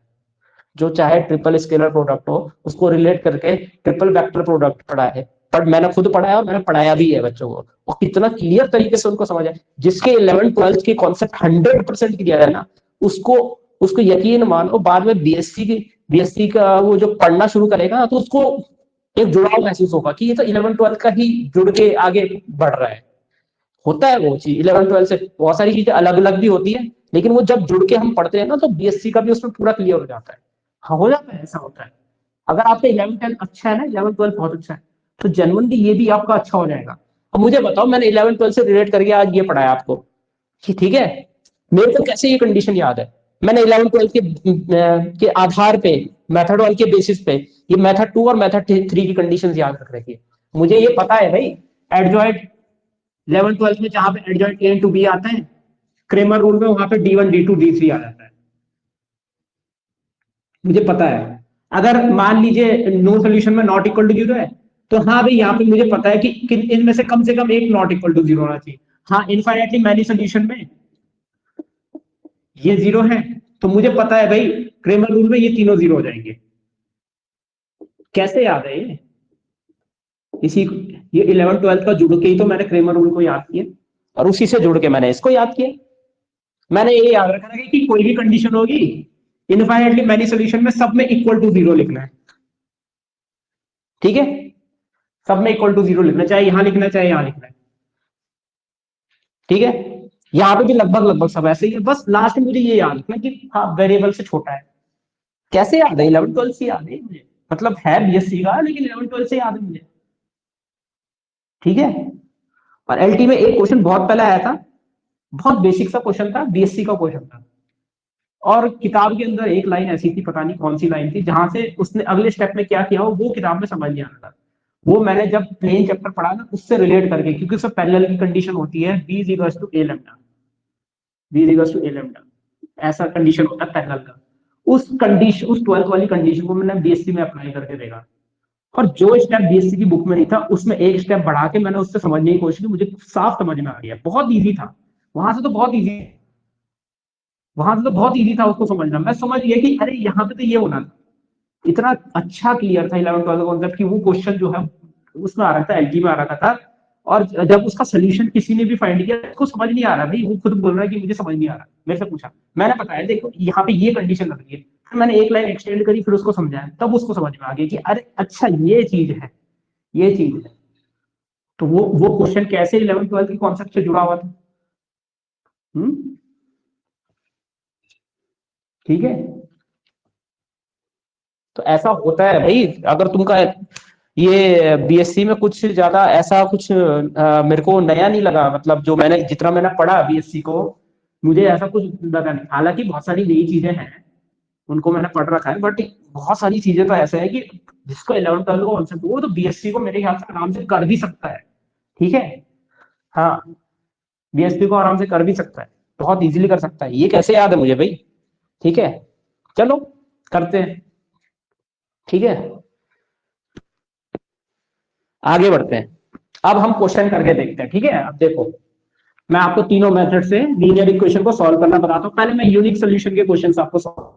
जो चाहे ट्रिपल स्केलर प्रोडक्ट हो उसको रिलेट करके ट्रिपल वेक्टर प्रोडक्ट पढ़ा है, पर मैंने खुद पढ़ाया और मैंने पढ़ाया भी है बच्चों को, और कितना क्लियर तरीके से उनको समझ है। जिसके 11th 12th के कॉन्सेप्ट 100% क्लियर है ना, उसको उसको यकीन मानो बाद में बीएससी का वो जो पढ़ना शुरू करेगा तो उसको एक जुड़ाव महसूस होगा कि ये तो 11th 12th का ही जुड़ के आगे बढ़ रहा है। होता है वो चीज 11th 12th से, बहुत सारी चीजें अलग अलग भी होती है, लेकिन वो जब जुड़ के हम पढ़ते हैं ना तो बीएससी का भी उसमें पूरा क्लियर हो जाता है। हाँ हो जाता है, ऐसा होता है। अगर आपका 11th 12th अच्छा है ना, 11th 12th बहुत अच्छा है, तो जनरली ये भी आपका अच्छा हो जाएगा। अब मुझे बताओ, मैंने 11th 12th से रिलेट करके आज ये पढ़ाया आपको कि ठीक है, मेरे को कैसे ये कंडीशन याद है। मैंने 11th 12th के आधार पे, मेथड वन के बेसिस पे ये मेथड 2 और मेथड 3 की कंडीशन याद रख रखी है। मुझे ये पता है भाई, एडजॉइंट 11th 12th में जहां पे एडजॉइंट ए टू बी आता है, क्रेमर रूल में वहां पे D1 D2 D3 आ जाता है, मुझे पता है। अगर मान लीजिए नो सोल्यूशन में नॉट इक्वल टू जीरो है, तो हाँ भाई यहाँ पे मुझे पता है कि इनमें से कम एक नॉट इक्वल टू जीरो होना चाहिए। हाँ, इनफाइनाइटली मैनी सोल्यूशन में ये जीरो है, तो मुझे पता है भाई क्रेमर रूल में ये तीनों जीरो हो जाएंगे। कैसे याद है ये, इसी ये 11th 12th का जुड़ के ही तो मैंने क्रेमर रूल को याद किया, और उसी से जुड़ के मैंने इसको याद किया। मैंने ये याद रखा था कि कोई भी कंडीशन होगी इनफाइनाइटली मैनी सोल्यूशन में सब में इक्वल टू जीरो लिखना है। ठीक है, सब में इक्वल टू जीरो लिखना, चाहे यहां लिखना है चाहे यहां लिखना है। ठीक है, यहाँ पे भी लगभग लगभग सब ऐसे ही है, बस लास्ट में मुझे ये याद रखना कि हाँ वेरिएबल से छोटा है। कैसे याद है, 11th 12th से याद है मुझे, मतलब है बीएससी का लेकिन 11th 12th से याद है मुझे। ठीक है, और एलटी में एक क्वेश्चन बहुत पहले आया था, बहुत बेसिक सा क्वेश्चन था, बीएससी का क्वेश्चन था। और किताब के अंदर एक लाइन ऐसी थी, पता नहीं कौन सी लाइन थी, जहां से उसने अगले स्टेप में क्या किया हो वो किताब में समझ नहीं आ रहा था। वो मैंने जब प्लेन चैप्टर पढ़ा ना उससे रिलेट करके, क्योंकि उसमें पैरेलल की कंडीशन होती है b is equal to a lambda, b is equal to a lambda, ऐसा कंडीशन होता है पैरेलल का। उस कंडीशन, उस 12th वाली कंडीशन को मैंने बीएससी में अप्लाई करके देखा, और जो स्टेप बीएससी की बुक में नहीं था उसमें एक स्टेप बढ़ा के मैंने उससे समझने की कोशिश की, मुझे साफ समझ में आ गया, बहुत इजी था। वहां से तो बहुत इजी, वहां से तो बहुत इजी था उसको समझना। मैं समझ गया कि अरे यहाँ पे तो ये होना था। इतना अच्छा क्लियर था 11th 12th कॉन्सेप्ट की वो क्वेश्चन जो है उसमें आ रहा था, एलजी में आ रहा था। और जब उसका सोल्यूशन किसी ने भी फाइंड किया उसको समझ नहीं आ रहा भाई, वो खुद बोल रहा है कि मुझे समझ नहीं आ रहा, मेरे से पूछा, मैंने बताया देखो यहाँ पे ये कंडीशन लग रही है, फिर मैंने एक लाइन एक्सटेंड करी, फिर उसको समझाया, तब उसको समझ में आ गया कि अरे अच्छा ये चीज है, ये चीज है। तो वो क्वेश्चन कैसे 11th 12th के कॉन्सेप्ट से जुड़ा हुआ था। ठीक है, तो ऐसा होता है भाई। अगर तुमका ये बीएससी में कुछ ज्यादा ऐसा कुछ मेरे को नया नहीं लगा, मतलब जो मैंने जितना मैंने पढ़ा बीएससी को, मुझे ऐसा कुछ लगा नहीं। हालांकि बहुत सारी नई चीजें हैं, उनको मैंने पढ़ रखा है, बट बहुत सारी चीजें तो ऐसे है कि जिसको 11th 12th को कॉन्सेप्ट वो तो बीएससी को मेरे ख्याल से आराम से कर भी सकता है। ठीक है, हाँ, बीएससी को आराम से कर भी सकता है, बहुत इजीली कर सकता है। ये कैसे याद है मुझे भाई। ठीक है, चलो करते हैं। ठीक है, आगे बढ़ते हैं। अब हम क्वेश्चन करके देखते हैं। ठीक है, अब देखो मैं आपको तीनों मेथड से लीनियर इक्वेशन को सॉल्व करना बताता हूं। पहले मैं यूनिक सोल्यूशन के क्वेश्चन आपको सॉल्व।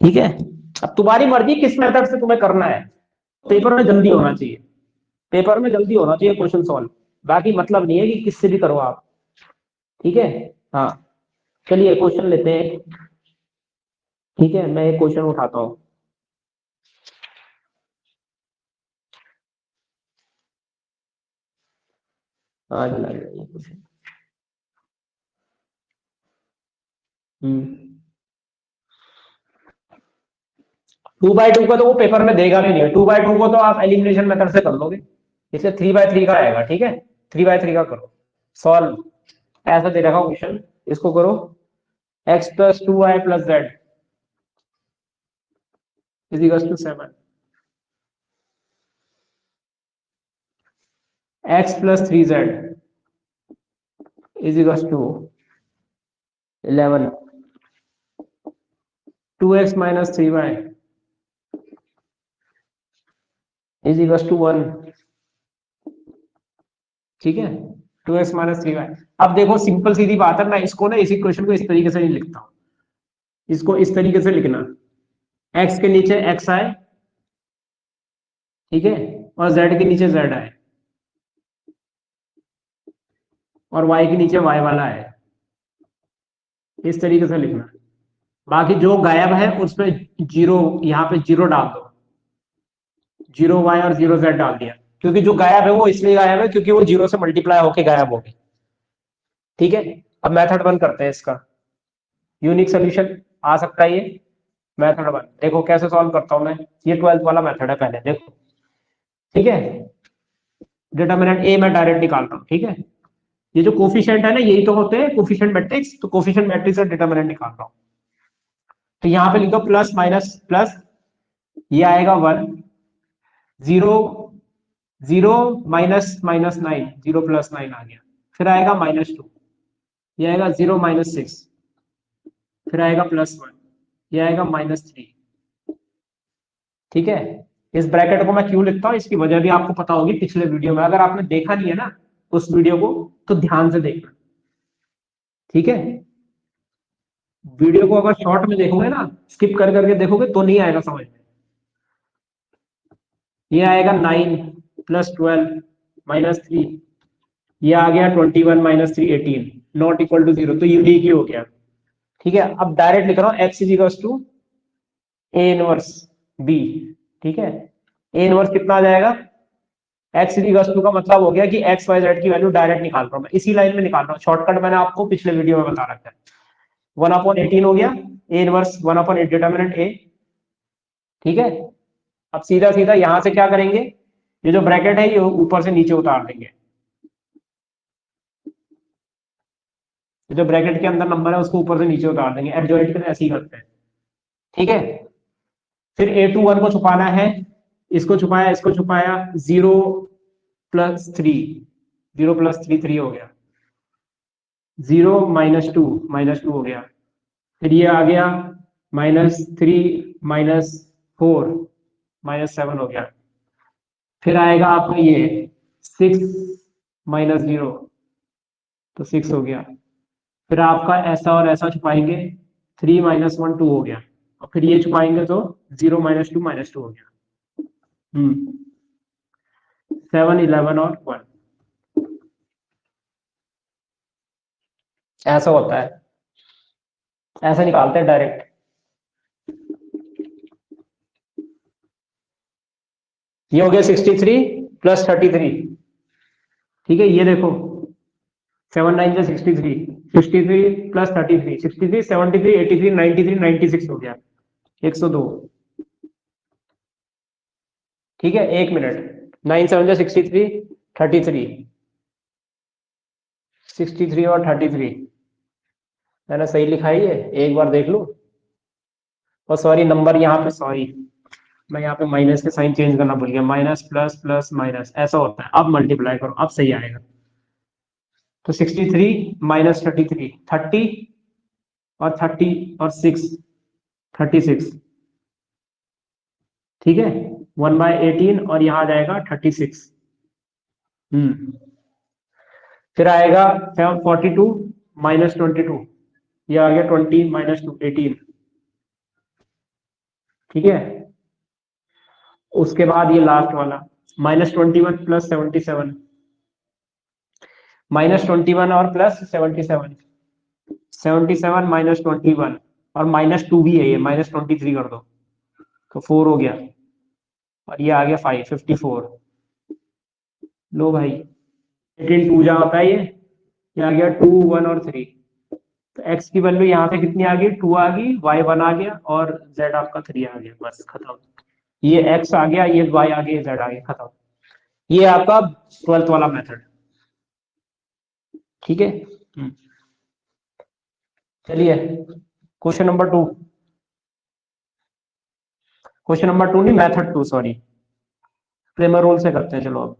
ठीक है, अब तुम्हारी मर्जी किस मेथड से तुम्हें करना है। पेपर में जल्दी होना चाहिए, पेपर में जल्दी होना चाहिए क्वेश्चन सॉल्व। बाकी मतलब नहीं है कि किससे भी करो आप। ठीक है, हाँ, चलिए क्वेश्चन लेते हैं। ठीक है, मैं एक क्वेश्चन उठाता हूँ। आज ला ये क्वेश्चन। हम्म, 2/2 का तो वो पेपर में देगा भी नहीं है। 2/2 को तो आप एलिमिनेशन मेथड से कर लोगे, इसलिए 3/3 का आएगा। ठीक है, 3/3 का करो सॉल्व। ऐसा दे रखा क्वेश्चन, इसको करो। x+2y+z is equal to 7, x+3z is equal to 11, 2x-3y is equal to 1। ठीक है, 2x-3y। अब देखो सिंपल सीधी बात है, मैं इसको ना इस इक्वेशन को इस तरीके से नहीं लिखता हूं, इसको इस तरीके से लिखना, x के नीचे x आए, ठीक है, और z के नीचे z आए, और y के नीचे y वाला है, इस तरीके से लिखना। बाकी जो गायब है उसमें जीरो, यहाँ पे जीरो डाल दो, 0y और 0z डाल दिया, क्योंकि जो गायब है वो इसलिए गायब है क्योंकि वो जीरो से मल्टीप्लाई होके गायब हो गई। ठीक है, अब मेथड 1 करते हैं इसका। यूनिक सोल्यूशन आ सकता है ये। मेथड 1 देखो कैसे सॉल्व करता हूं मैं। ये 12th वाला मेथड है, पहले देखो। ठीक है, डिटर्मिनेंट ए मैं डायरेक्ट निकाल रहा हूँ। ठीक है, ये जो कोफिशिएंट है ना यही तो होते हैं कोफिशिएंट मैट्रिक्स, तो कोफिशिएंट मैट्रिक्स का डिटर्मिनेंट निकाल रहा हूँ। तो यहाँ पे लिखो प्लस माइनस प्लस, ये आएगा 1, 0, 0 माइनस माइनस 9, 0+9 आ गया। फिर आएगा -2, ये आएगा 0 - 6, फिर आएगा +1, ये आएगा -3। ठीक है, इस ब्रैकेट को मैं क्यों लिखता हूँ इसकी वजह भी आपको पता होगी पिछले वीडियो में, अगर आपने देखा नहीं है ना उस वीडियो को तो ध्यान से देखना। ठीक है, वीडियो को अगर शॉर्ट में देखोगे ना, स्किप कर करके देखोगे तो नहीं आएगा समझ में। ये आएगा 9 + 12 -3, ये आ गया 21 - 3 18, नॉट इक्वल टू 0, तो यूनिक ही हो गया। ठीक है, अब डायरेक्ट लिख रहा हूँ x is equal to A inverse B, ठीक है। ए इनवर्स कितना आ जाएगा, एक्स इक्वल्स टू का मतलब हो गया कि एक्स वाई जेड की वैल्यू डायरेक्ट निकाल रहा हूं मैं, इसी लाइन में निकाल रहा हूँ, शॉर्टकट मैंने आपको पिछले वीडियो में बता रखा है। 1/18 हो गया, ए इनवर्स 1/8 डिटर्मिनेंट ए, ठीक है। अब सीधा सीधा यहां से क्या करेंगे, ये जो ब्रैकेट है ये ऊपर से नीचे उतार देंगे, ये जो ब्रैकेट के अंदर नंबर है उसको ऊपर से नीचे उतार देंगे, एडजॉइंट में ऐसे ही करते हैं, ठीक है। फिर A21 को छुपाना है, इसको छुपाया, इसको छुपाया, 0+3, 0+3 हो गया, 0 -2 हो गया, फिर ये आ गया -3 -4 -7 हो गया, फिर आएगा आपका ये 6 -0 तो 6 हो गया, फिर आपका ऐसा और ऐसा छुपाएंगे, 3 -1 2 हो गया, और फिर ये छुपाएंगे तो 0 -2 हो गया। 7 11 और 1 ऐसा होता है, ऐसा निकालते हैं डायरेक्ट। ये हो गया 63 + 33, ठीक है। ये देखो 7 9 से 63, 63 + 33, 63 73 83 93 96 हो गया, 102, ठीक है। 1 मिनट, 9 7 से 63, 33, 63 और 33 मैंने सही लिखा है, ये एक बार देख लो। और सॉरी नंबर यहाँ पे, सॉरी मैं यहाँ पे माइनस के साइन चेंज करना भूल गया, माइनस प्लस प्लस माइनस ऐसा होता है। अब मल्टीप्लाई करो, अब सही आएगा। तो 63 - 33, 30 और 30 और 6 36, ठीक है। 1/18 और यहाँ आ जाएगा 36। फिर आएगा 42 - 22, ये आ गया 20 - 2 18, ठीक है। उसके बाद ये लास्ट वाला -21 + 77, -21 और +77, 77 - 21 और -2 भी है, ये -23 कर दो तो 4 हो गया, और ये आ गया 5 54। लो भाई 18 2 जहाँ होता है ये आ गया 2 1 और 3। तो x की वैल्यू यहाँ पे कितनी आ गई, 2 आ गई, y 1 आ गया और z आपका 3 आ गया, बस खत्म। ये x आ गया, ये y आ गया, z आ गया, खत्म। ये आपका 12th वाला मेथड, ठीक है। चलिए क्वेश्चन नंबर 2, क्वेश्चन नंबर 2 नहीं, मेथड 2, सॉरी, क्रेमर रूल से करते हैं। चलो अब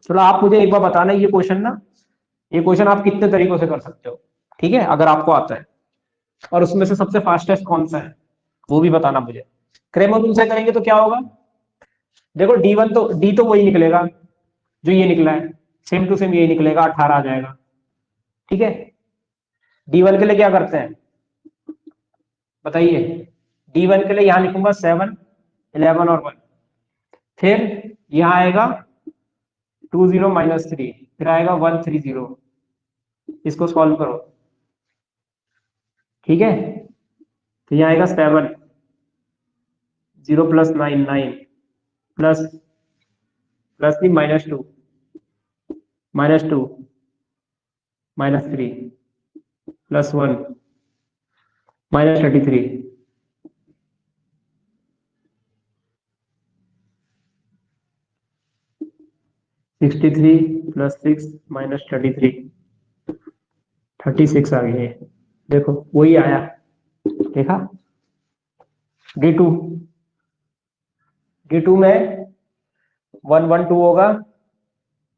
चलो आप मुझे एक बार बताना, ये क्वेश्चन ना, ये क्वेश्चन आप कितने तरीकों से कर सकते हो, ठीक है, अगर आपको आता है, और उसमें से सबसे फास्टेस्ट कौन सा है वो भी बताना मुझे। क्रेमर रूल से करेंगे तो क्या होगा, देखो D1 तो D तो वही निकलेगा जो ये निकला है, सेम टू सेम यही निकलेगा, 18 आ जाएगा, ठीक है। D1 के लिए क्या करते हैं बताइए, D1 के लिए यहां लिखूंगा 7 11 और 1, फिर यहां आएगा 20 - 3, फिर आएगा 130, इसको सॉल्व करो, ठीक है। तो यहाँ आएगा 7 0 + 9 9 प्लस प्लस नहीं -2 -2 -3 +1 -33, 63 + 6 -33, 36 आ गई है, देखो वही आया, देखा। D2, D2 में 1 1 2 होगा,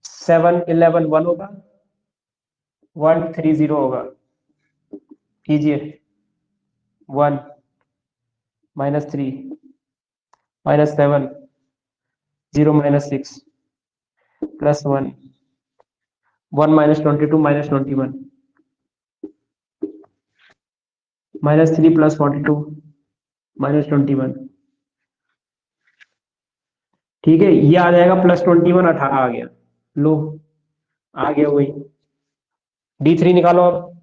7 11 1 होगा, 130 होगा, कीजिए 1 -3 -7 0 -6 +1 1 -22 -21 -3 + 42 -21, ठीक है। ये आ जाएगा +21, 18 आ गया, लो आ गया वही। D3 निकालो अब,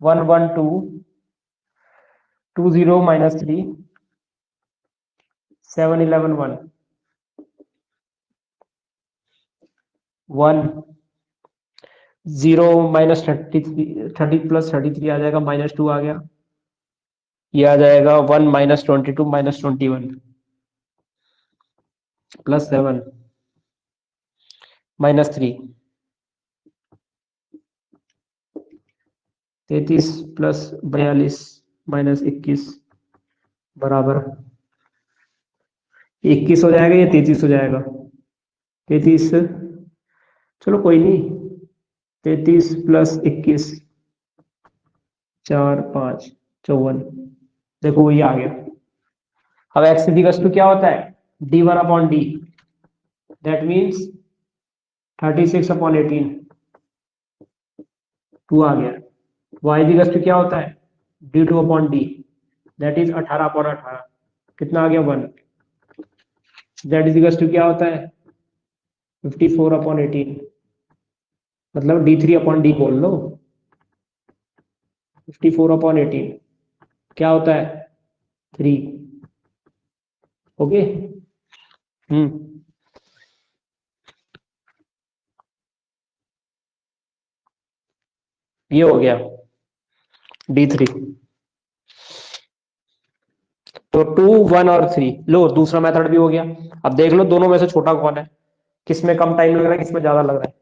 1 1 2 2 0 minus 3 7 11 1 1 0 minus 33 30 plus 33 आ जाएगा, -2 आ गया, ये आ जाएगा 1 minus 22 minus 21 plus 7 minus 3 33 plus 42 minus 21 बराबर 21 हो जाएगा, ये 33 हो जाएगा, 33 चलो कोई नहीं, 33 plus 21 4 5 54, देखो वही आ गया। अब x इक्वल टू क्या होता है, d1 upon D, that means 36 upon 18, 2 आ गया। y इक्वल टू क्या होता है, d2 upon D, that is 18 upon 18, कितना आ गया 1। z इक्वल टू क्या होता है 54 अपॉन 18, मतलब d3 अपॉन डी बोल लो, 54 अपॉन 18 क्या होता है 3। ओके ये हो गया d3। तो 2 1 और 3, लो दूसरा मेथड भी हो गया। अब देख लो दोनों में से छोटा कौन है, किसमें कम टाइम लग रहा है, किसमें ज्यादा लग रहा है।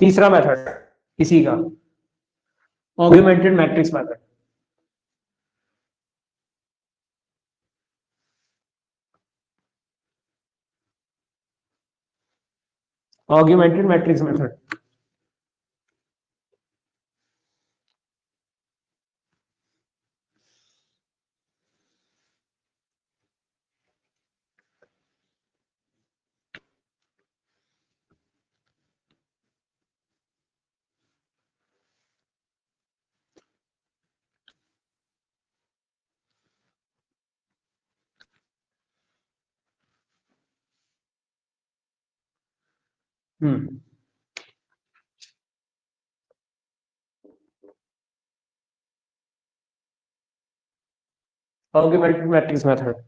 तीसरा मेथड इसी का augmented matrix method. Augmented matrix method, augmented matrix method.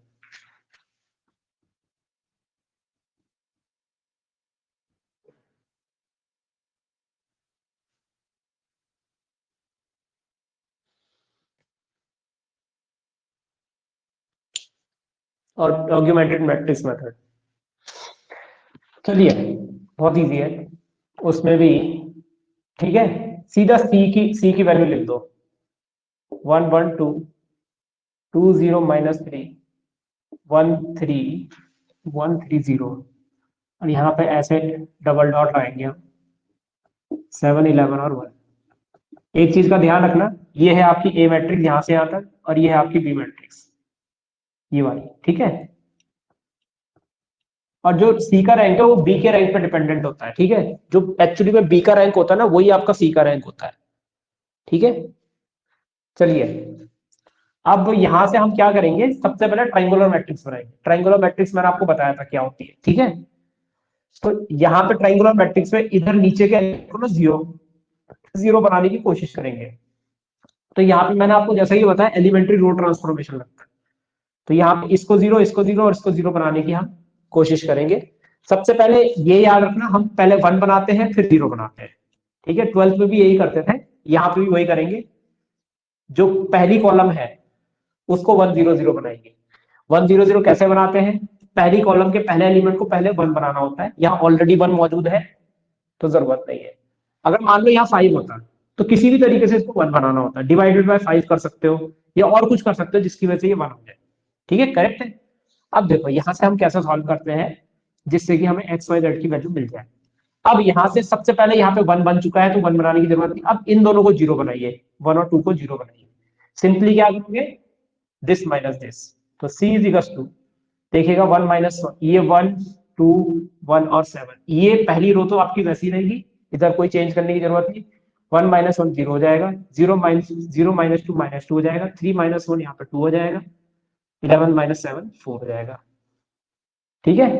और ऑगमेंटेड मैट्रिक्स मेथड, चलिए बहुत इजी है उसमें भी, ठीक है। सीधा सी की वैल्यू लिख दो, 1 1 2 2 0 minus 3 1 3 1 3 0, और यहाँ पे ऐसे डबल डॉट आएंगे हम 7 11 और 1। एक चीज का ध्यान रखना, ये है आपकी ए मैट्रिक्स यहाँ से यहाँ तक, और ये है आपकी बी मैट्रिक्स ये वाली, ठीक है। और जो सी का रैंक है वो बी के रैंक पे डिपेंडेंट होता है, ठीक है। जो एक्चुअली में बी का रैंक होता है ना, वही आपका सी का रैंक होता है, ठीक है। चलिए अब यहां से हम क्या करेंगे, सबसे पहले ट्राइंगुलर मैट्रिक्स बनाएंगे। ट्राइंगुलर मैट्रिक्स मैंने आपको बताया था क्या होती है, ठीक है। तो यहाँ पे ट्राइंगुलर मैट्रिक्स में इधर नीचे के को ना जीरो जीरो बनाने की कोशिश करेंगे। तो यहाँ पे मैंने आपको जैसा ही बताया एलिमेंट्री रो ट्रांसफॉर्मेशन लगता है। तो यहाँ पे इसको जीरो और इसको जीरो बनाने की हम कोशिश करेंगे। सबसे पहले ये याद रखना, हम पहले 1 बनाते हैं फिर 0 बनाते हैं, ठीक है। 12th में भी यही करते थे, यहाँ पे भी वही करेंगे। जो पहली कॉलम है उसको 1 0 0 बनाएंगे। 1 0 0 कैसे बनाते हैं, पहली कॉलम के पहले एलिमेंट को पहले 1 बनाना होता है। यहाँ ऑलरेडी 1 मौजूद है तो जरूरत नहीं है। अगर मान लो यहाँ 5 होता तो किसी भी तरीके से इसको 1 बनाना होता है, डिवाइडेड बाय 5 कर सकते हो या और कुछ कर सकते हो जिसकी वजह से ये 1 हो जाए, ठीक है, करेक्ट है। अब देखो यहां से हम कैसे सॉल्व करते हैं जिससे कि हमें एक्स वाई जेड की वैल्यू मिल जाए। अब यहां से सबसे पहले यहाँ पे 1 बन चुका है तो 1 बनाने की जरूरत नहीं। अब इन दोनों को 0 बनाइए, 1 और 2 को 0 बनाइए। सिंपली क्या करोगे, दिस माइनस दिस, तो सी इज इक्वल टू, देखिएगा 1 माइनस ये 1 2 1 और 7, ये पहली रो तो आपकी वैसी रहेगी, इधर कोई चेंज करने की जरूरत नहीं। 1 माइनस 1 0 हो जाएगा, 0 माइनस 2 -2 हो जाएगा, 3 माइनस 1 यहाँ पे 2 हो जाएगा, 11 माइनस 7 4 हो जाएगा, ठीक है।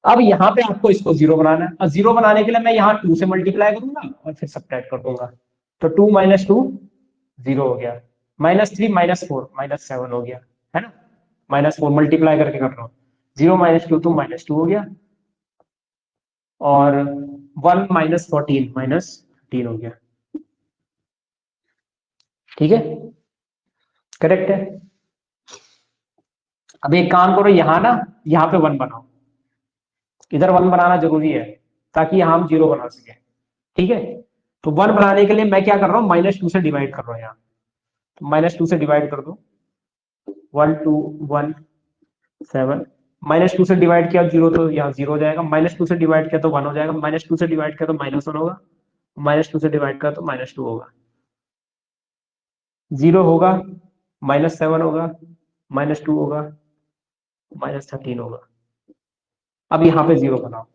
अब यहाँ पे आपको इसको 0 बनाना है, और 0 बनाने के लिए मैं यहाँ 2 से मल्टीप्लाई करूंगा और फिर सब्ट्रैक्ट कर दूंगा। तो 2 माइनस 2 0 हो गया, -3 -4 -7 हो गया, है ना, -4 मल्टीप्लाई करके कर रहा हूँ, 0 -2 तो -2 हो गया, और 1 -14 -13 हो गया, ठीक है, करेक्ट है। अब एक काम करो, यहाँ ना यहाँ पे 1 बनाओ, इधर 1 बनाना जरूरी है ताकि यहाँ हम 0 बना सके, ठीक है। तो 1 बनाने के लिए मैं क्या कर रहा हूँ, -2 से डिवाइड कर रहा हूँ, यहाँ तो -2 से डिवाइड कर दो, 1 2 1 7, -2 से डिवाइड किया 0 तो यहाँ 0 हो जाएगा, -2 से डिवाइड किया तो 1 हो जाएगा, -2 से डिवाइड किया तो -1 होगा, -2 से डिवाइड किया तो -2 होगा, 0 होगा, -7 होगा, -2 होगा, -13 होगा। अब यहाँ पे 0 बनाओ,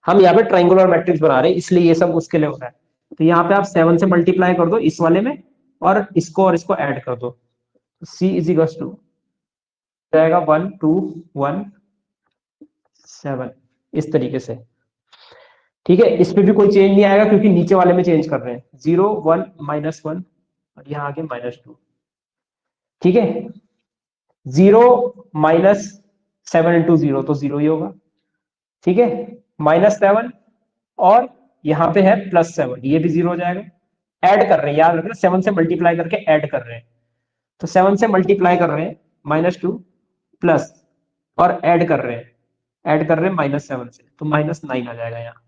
हम यहाँ पे ट्राइंगुलर मैट्रिक्स बना रहे हैं इसलिए ये सब उसके लिए हो रहा है। तो यहाँ पे आप 7 से मल्टीप्लाई कर दो इस वाले में, और इसको ऐड कर दो, c इज इक्वल टू जाएगा 1 2 1 7, इस तरीके से, ठीक है। इस पे भी कोई चेंज नहीं आएगा क्योंकि नीचे वाले में चेंज कर रहे हैं, 0 1 -1 और यहाँ आगे -2, ठीक है। 0 -7 इंटू 0 तो 0 ही होगा, ठीक है, -7 और यहाँ पे है +7, ये भी 0 हो जाएगा। ऐड कर रहे हैं, याद रखना 7 से मल्टीप्लाई करके ऐड कर रहे हैं, तो 7 से मल्टीप्लाई कर रहे हैं -2 प्लस, और ऐड कर रहे हैं -7 से, तो -9 आ जाएगा यहाँ,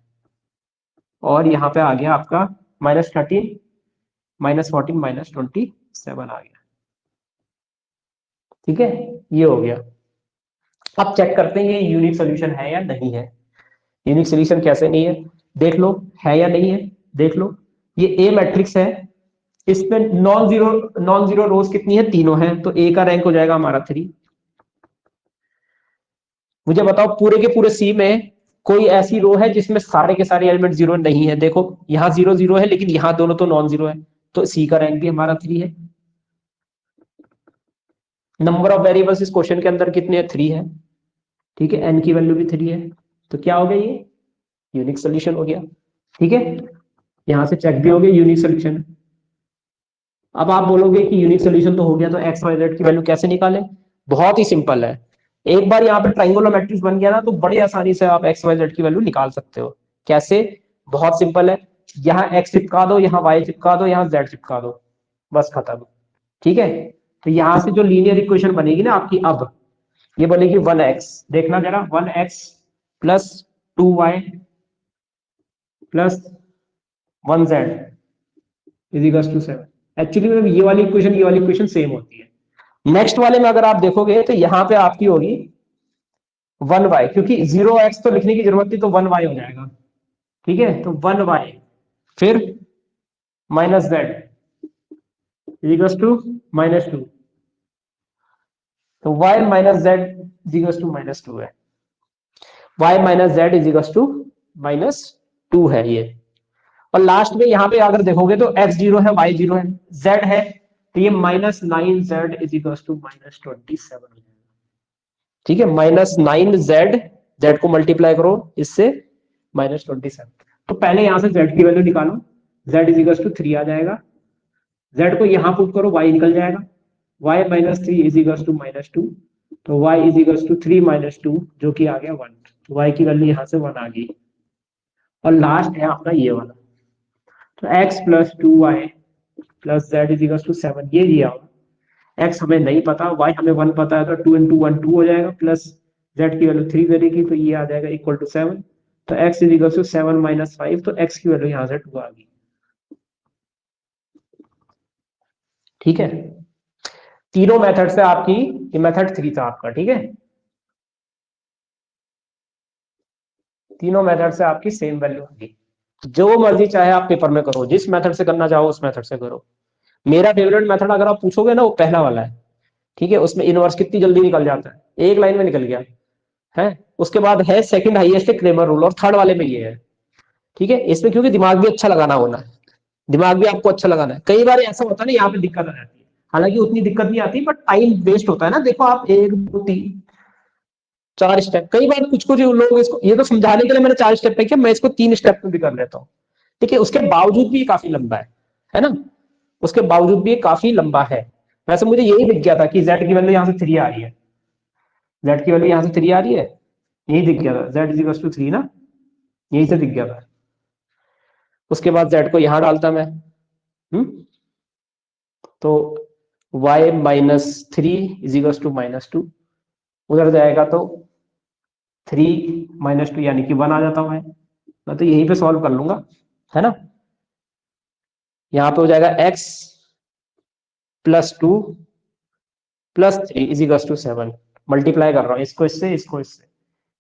और यहाँ पे आ गया आपका -13 -14 -27 आ गया, ठीक है, ये हो गया। अब चेक करते हैं ये यूनिक सोल्यूशन है या नहीं है। यूनिक सोल्यूशन कैसे नहीं है, देख लो, है या नहीं है, देख लो। ये ए मैट्रिक्स है, इसमें नॉन जीरो रोज कितनी है, तीनों है, तो ए का रैंक हो जाएगा हमारा 3। मुझे बताओ पूरे के पूरे सी में कोई ऐसी रो है जिसमें सारे के सारे एलिमेंट 0 नहीं है, देखो यहाँ 0 0 है लेकिन यहाँ दोनों तो नॉन जीरो है, तो सी का रैंक भी हमारा 3 है। नंबर ऑफ वेरिएबल्स इस क्वेश्चन के अंदर कितने हैं, 3 है, ठीक है, एन की वैल्यू भी 3 है, तो क्या हो गया, ये यूनिक सोल्यूशन हो गया, ठीक है। यहां से चेक भी हो गया यूनिक सोल्यूशन। अब आप बोलोगे कि यूनिक सोल्यूशन तो हो गया, तो एक्स वाई जेड की वैल्यू कैसे निकालें, बहुत ही सिंपल है। एक बार यहाँ पे ट्राइंगुलर मैट्रिक्स बन गया ना, तो बड़ी आसानी से आप एक्स वाई जेड की वैल्यू निकाल सकते हो। कैसे, बहुत सिंपल है, यहाँ एक्स चिपका दो, यहाँ वाई चिपका दो, यहाँ जेड चिपका दो, बस खत्म, ठीक है। तो यहाँ से जो लीनियर इक्वेशन बनेगी ना आपकी, अब ये बनेगी 1x, देखना जरा, 1x plus 2y plus 1z is equal to 7। Actually में ये वाली इक्वेशन सेम होती है। नेक्स्ट वाले में अगर आप देखोगे तो यहाँ पे आपकी होगी 1y, क्योंकि 0x तो लिखने की जरूरत थी, तो 1y हो जाएगा, ठीक है। तो 1y फिर minus z is equal to -2, तो y minus z is equal to -2 है, y minus z is equal to -2 है ये। और लास्ट में यहाँ पे अगर देखोगे तो x 0 है, y 0 है, z है, तो ये -9z इज इक्वल टू -27 हो जाएगा, ठीक है। -9z, z को मल्टीप्लाई करो इससे, -27। तो पहले यहां से z की वैल्यू निकालो, z इज इक्वल टू 3 आ जाएगा, z को यहां पुट करो, y निकल जाएगा, y -3 इज इक्वल टू -2, तो y इज इक्वल टू 3 - 2 जो कि आ गया 1, तो y की वैल्यू यहां से 1 आ गई। और लास्ट है अपना ये वाला, तो x plus 2y plus z is equal to 7, ये दिया होगा। x हमें नहीं पता, y हमें 1 पता है, तो 2 इंटू 1 2 हो जाएगा, प्लस z की वैल्यू 3 करेगी, तो ये आ जाएगा इक्वल टू 7, तो x इज इक्वल टू 7 - 5, तो x की वैल्यू यहां से 2 आ गई, ठीक है। तीनों मेथड से आपकी, ये मेथड 3 था आपका, ठीक है, तीनों मेथड से आपकी सेम वैल्यू होगी। जो मर्जी चाहे आप पेपर में करो, जिस मेथड से करना चाहो उस मेथड से करो। मेरा फेवरेट मेथड अगर आप पूछोगे ना, वो पहला वाला है, ठीक है, उसमें इनवर्स कितनी जल्दी निकल जाता है, एक लाइन में निकल गया है। उसके बाद है सेकंड हाईएस्ट क्रेमर रूल, और थर्ड वाले में ये है, ठीक है। इसमें क्योंकि दिमाग भी अच्छा लगाना होना है, दिमाग भी आपको अच्छा लगाना है। कई बार ऐसा होता है ना, यहाँ पे दिक्कत आ जाती है, हालांकि उतनी दिक्कत नहीं आती, बट टाइम वेस्ट होता है ना। देखो आप 1 2 3 4 स्टेप, कई बार कुछ कुछ लोग इसको, ये तो समझाने के लिए मैंने 4 स्टेप पे किया, मैं इसको 3 स्टेप में भी कर लेता हूँ, ठीक है, उसके बावजूद भी काफी लंबा है। है ना, उसके बावजूद भी ये काफी लंबा है। वैसे मुझे यही दिख गया था कि z की वैल्यू यहाँ से 3 आ रही है, z की वैल्यू यहाँ से 3 आ रही है, यही दिख गया था, z इज इक्वल टू 3 ना, यही से दिख गया था। उसके बाद z को यहां डालता मैं, तो y minus 3 is equal to -2, उधर जाएगा तो 3 -2 यानी कि 1 आ जाता है। मैं तो यहीं पे सॉल्व कर लूंगा, है ना। यहाँ पे हो जाएगा x +2 +3 is equal to 7, multiply कर रहा हूँ इसको इससे, इसको इससे,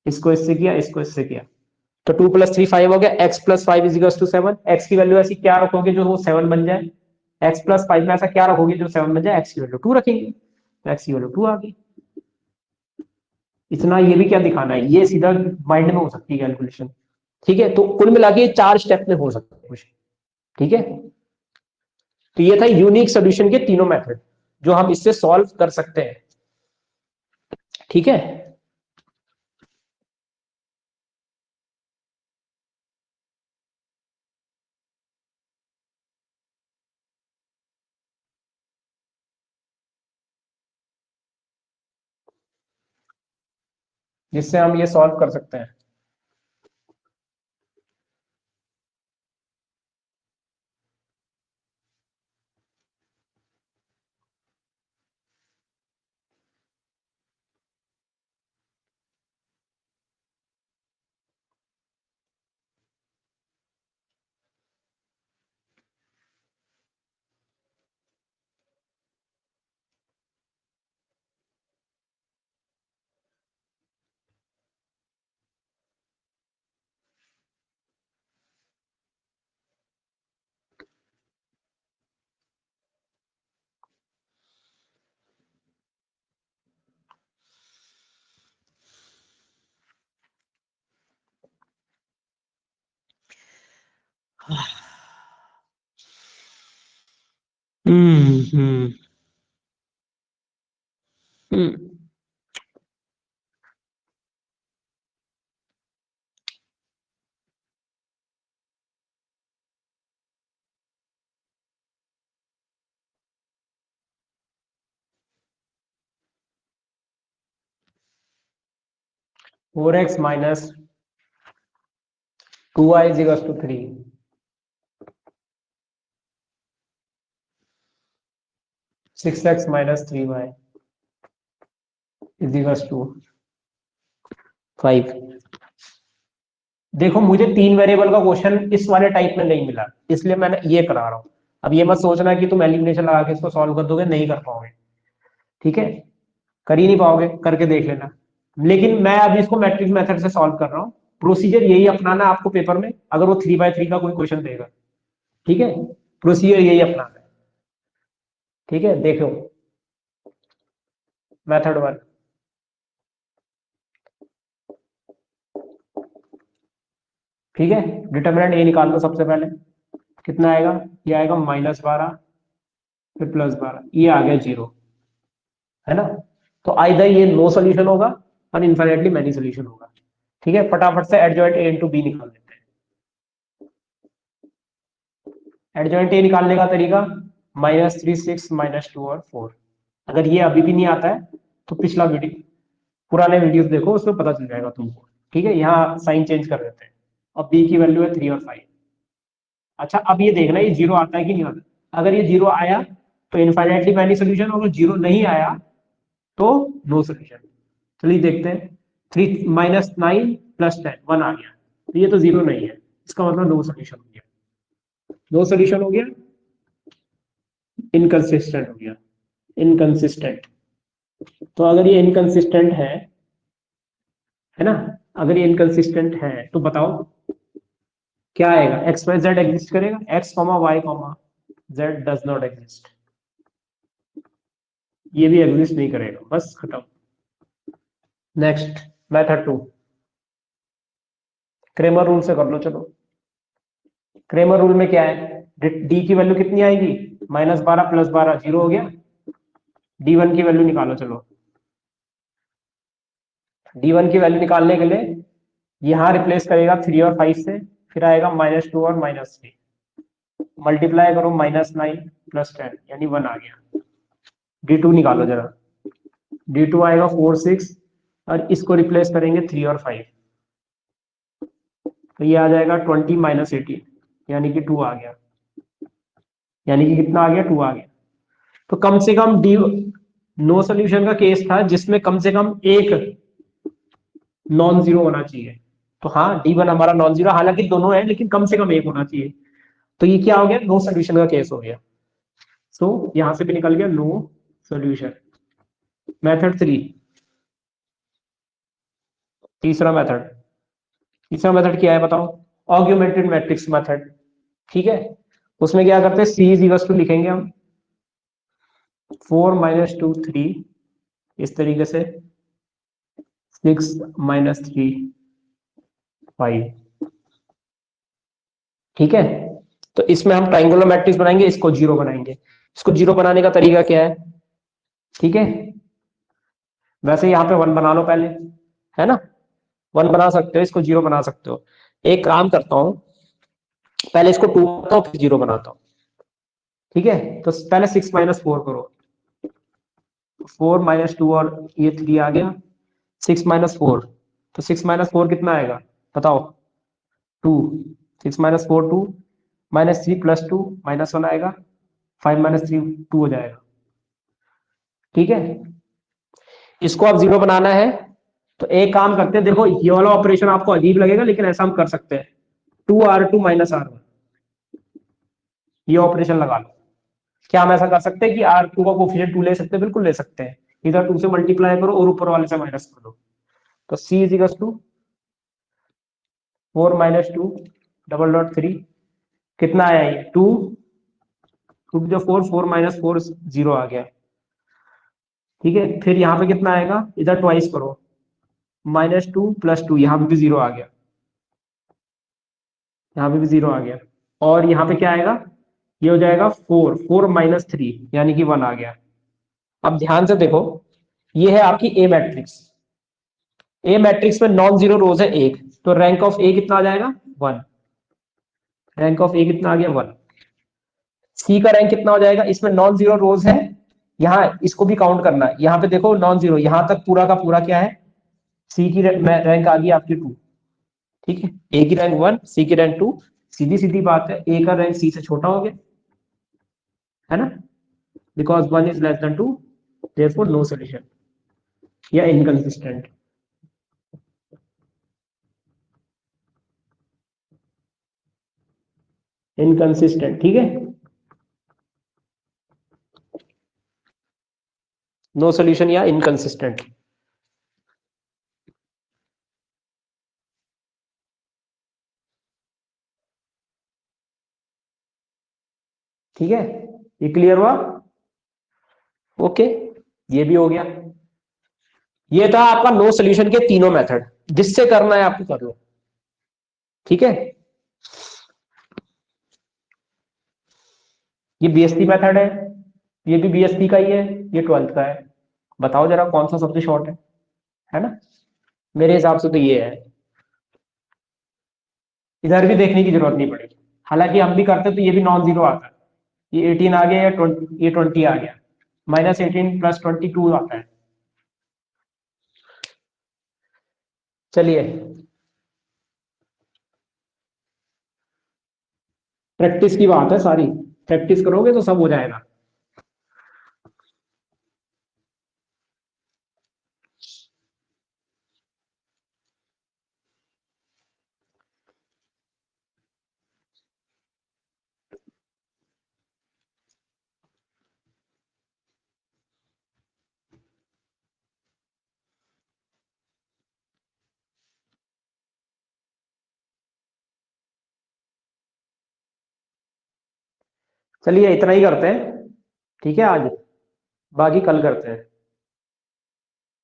इसको इससे किया, इसको इससे किया, तो 2 + 3 5 हो गया, x + 5 is equal to 7। x की वैल्यू ऐसी क्या रखोगे जो वो 7 बन जाए, x + 5 में ऐसा क्या रखोगे जो 7 बन जाए, x की वैल्यू 2 रखेंगे, तो x की वैल्यू 2 आ गई। इतना ये भी क्या दिखाना है, ये सीधा माइंड में हो सकती है कैलकुलेशन। ठीक है, तो कुल मिला के 4 स्टेप में हो सकता है कुछ। ठीक है, तो ये था यूनिक सोल्यूशन के तीनों मेथड जो हम इससे सॉल्व कर सकते हैं। ठीक है, जिससे हम ये सॉल्व कर सकते हैं। Hmm 4x minus 2y is equal to 3, 6x minus 3y is equal to 5। देखो मुझे 3 वेरिएबल का क्वेश्चन इस वाले टाइप में नहीं मिला, इसलिए मैंने ये करा रहा हूं। अब ये मत सोचना कि तुम एलिमिनेशन लगा के इसको सॉल्व कर दोगे, नहीं कर पाओगे। ठीक है, कर ही नहीं पाओगे, करके देख लेना। लेकिन मैं अभी इसको मैट्रिक्स मेथड से सॉल्व कर रहा हूँ, प्रोसीजर यही अपनाना आपको पेपर में, अगर वो 3x3 का कोई क्वेश्चन देगा। ठीक है, प्रोसीजर यही अपनाना है। ठीक है, देखो मेथड 1, ठीक है, डिटर्मिनेंट ए निकाल लो सबसे पहले, कितना आएगा, ये आएगा -12 फिर +12, ये आ गया 0, है ना। तो आइदर ये नो सोल्यूशन होगा और इनफाइनाइटली मैनी सोल्यूशन होगा। ठीक है, फटाफट से एडजॉइंट ए इंटू बी निकाल लेते हैं। एडजॉइंट ए निकालने का तरीका -3 6 -2 और 4। अगर ये अभी भी नहीं आता है तो पिछला वीडियो, पुराने वीडियोस देखो, उसमें पता चल जाएगा तुमको। ठीक है, यहाँ साइन चेंज कर देते हैं, अब बी की वैल्यू है 3 और 5। अच्छा, अब ये देखना ये 0 आता है कि नहीं आता। अगर ये 0 आया तो इनफाइनाइटली मैनी सोल्यूशन, और 0 नहीं आया तो नो सोल्यूशन। चलिए देखते हैं, 3 -9 +10 1 आ गया, तो ये तो 0 नहीं है, इसका मतलब नो सोल्यूशन हो गया। नो सोल्यूशन हो गया, इनकंसिस्टेंट हो गया, इनकंसिस्टेंट। तो अगर ये इनकंसिस्टेंट है ना, अगर ये इनकंसिस्टेंट है तो बताओ क्या आएगा, एक्स वाई जेड एग्जिस्ट करेगा, X comma Y comma Z does not exist, ये भी एग्जिस्ट नहीं करेगा, बस खत्म। नेक्स्ट मेथड 2, क्रेमर रूल से कर लो। चलो, क्रेमर रूल में क्या है, डी की वैल्यू कितनी आएगी, -12 +12 0 हो गया। D1 की वैल्यू निकालो। चलो, D1 की वैल्यू निकालने के लिए यहां रिप्लेस करेगा 3 और 5 से, फिर आएगा -2 और -3। मल्टीप्लाई करो -9 + 10 यानी 1 आ गया। D2 निकालो जरा, D2 आएगा 4 6 और इसको रिप्लेस करेंगे 3 और 5, तो ये आ जाएगा 20 - 18 यानी कि 2 आ गया। यानी कि कितना आ गया? 2 आ गया। तो कम से कम डी नो सोल्यूशन का केस था जिसमें कम से कम एक नॉन जीरो होना चाहिए। तो हाँ, D1 हमारा नॉन जीरो, हालांकि दोनों है लेकिन कम से कम एक होना चाहिए। तो ये क्या हो गया? नो सोल्यूशन का केस हो गया। सो यहां से भी निकल गया नो सोल्यूशन। मेथड 3, तीसरा मेथड। तीसरा मेथड क्या है बताओ? Augmented matrix method. ठीक है, उसमें क्या करते हैं? C इज टू लिखेंगे हम 4 - 2 3, इस तरीके से 6 - 3 5। ठीक है, तो इसमें हम ट्राइंगुलर मैट्रिक्स बनाएंगे, इसको जीरो बनाएंगे। इसको जीरो बनाने का तरीका क्या है? ठीक है, वैसे यहाँ पे 1 बना लो पहले, है ना? 1 बना सकते हो, इसको जीरो बना सकते हो। एक काम करता हूं, पहले इसको 2 बनाता हूं फिर जीरो बनाता हूं। ठीक है, तो पहले 6 - 4 करो, 4 - 2 और ये 3 आ गया। 6 - 4, तो 6 - 4 कितना आएगा बताओ? 2। 6 - 4 2, -3 + 2 -1 आएगा। 5 - 3 2 हो जाएगा। ठीक है, इसको आप जीरो बनाना है तो एक काम करते हैं, देखो ये वाला ऑपरेशन आपको अजीब लगेगा लेकिन ऐसा हम कर सकते हैं। 2R2 - R1, ये ऑपरेशन लगा लो। क्या हम ऐसा कर सकते हैं कि R2 का कोफिशिएंट 2 ले सकते हैं? बिल्कुल ले सकते हैं। इधर 2 से मल्टीप्लाई करो और ऊपर वाले से माइनस कर दो। तो C इज टू 4 - 2 (3) कितना आया? ये 2, 2 जो 4, 4 - 4 0 आ गया। ठीक है, फिर यहाँ पे कितना आएगा? इधर ट्वाइस करो, -2 + 2, यहाँ पे भी 0 आ गया। यहाँ पे भी 0 आ गया। और यहाँ पे क्या आएगा? ये हो जाएगा 4, 4 - 3 यानी कि 1 आ गया। अब ध्यान से देखो, ये है आपकी ए मैट्रिक्स। ए मैट्रिक्स में नॉन जीरो रोज है एक, तो रैंक ऑफ ए कितना आ जाएगा? 1। रैंक ऑफ ए कितना आ गया? 1। सी का रैंक कितना हो जाएगा? इसमें नॉन जीरो रोज है, यहाँ इसको भी काउंट करना है। यहाँ पे देखो नॉन जीरो, यहां तक पूरा का पूरा क्या है? सी की रैंक आ गई आपकी 2। ठीक है, ए की रैंक 1, सी की रैंक 2। सीधी सीधी बात है, ए का रैंक सी से छोटा हो गया, है ना? Because 1 is less than 2, therefore no solution या इनकंसिस्टेंट। इनकंसिस्टेंट, ठीक है, नो सॉल्यूशन या इनकंसिस्टेंट। ठीक है, ये क्लियर हुआ? ओके, ये भी हो गया। ये था आपका नो सॉल्यूशन के तीनों मेथड, जिससे करना है आपको कर लो। ठीक है, ये बीएसटी मेथड है, ये भी बीएसटी का ही है, ये 12th का है। बताओ जरा कौन सा सबसे शॉर्ट है ना? मेरे हिसाब से तो ये है। इधर भी देखने की जरूरत नहीं पड़ी, हालांकि हम भी करते तो ये भी नॉन जीरो आता है। ये 18 आ गया या 20, ये 20 आ गया। -18 + 22 आता है। चलिए, प्रैक्टिस की बात है सारी, प्रैक्टिस करोगे तो सब हो जाएगा। चलिए इतना ही करते हैं, ठीक है आज, बाकी कल करते हैं।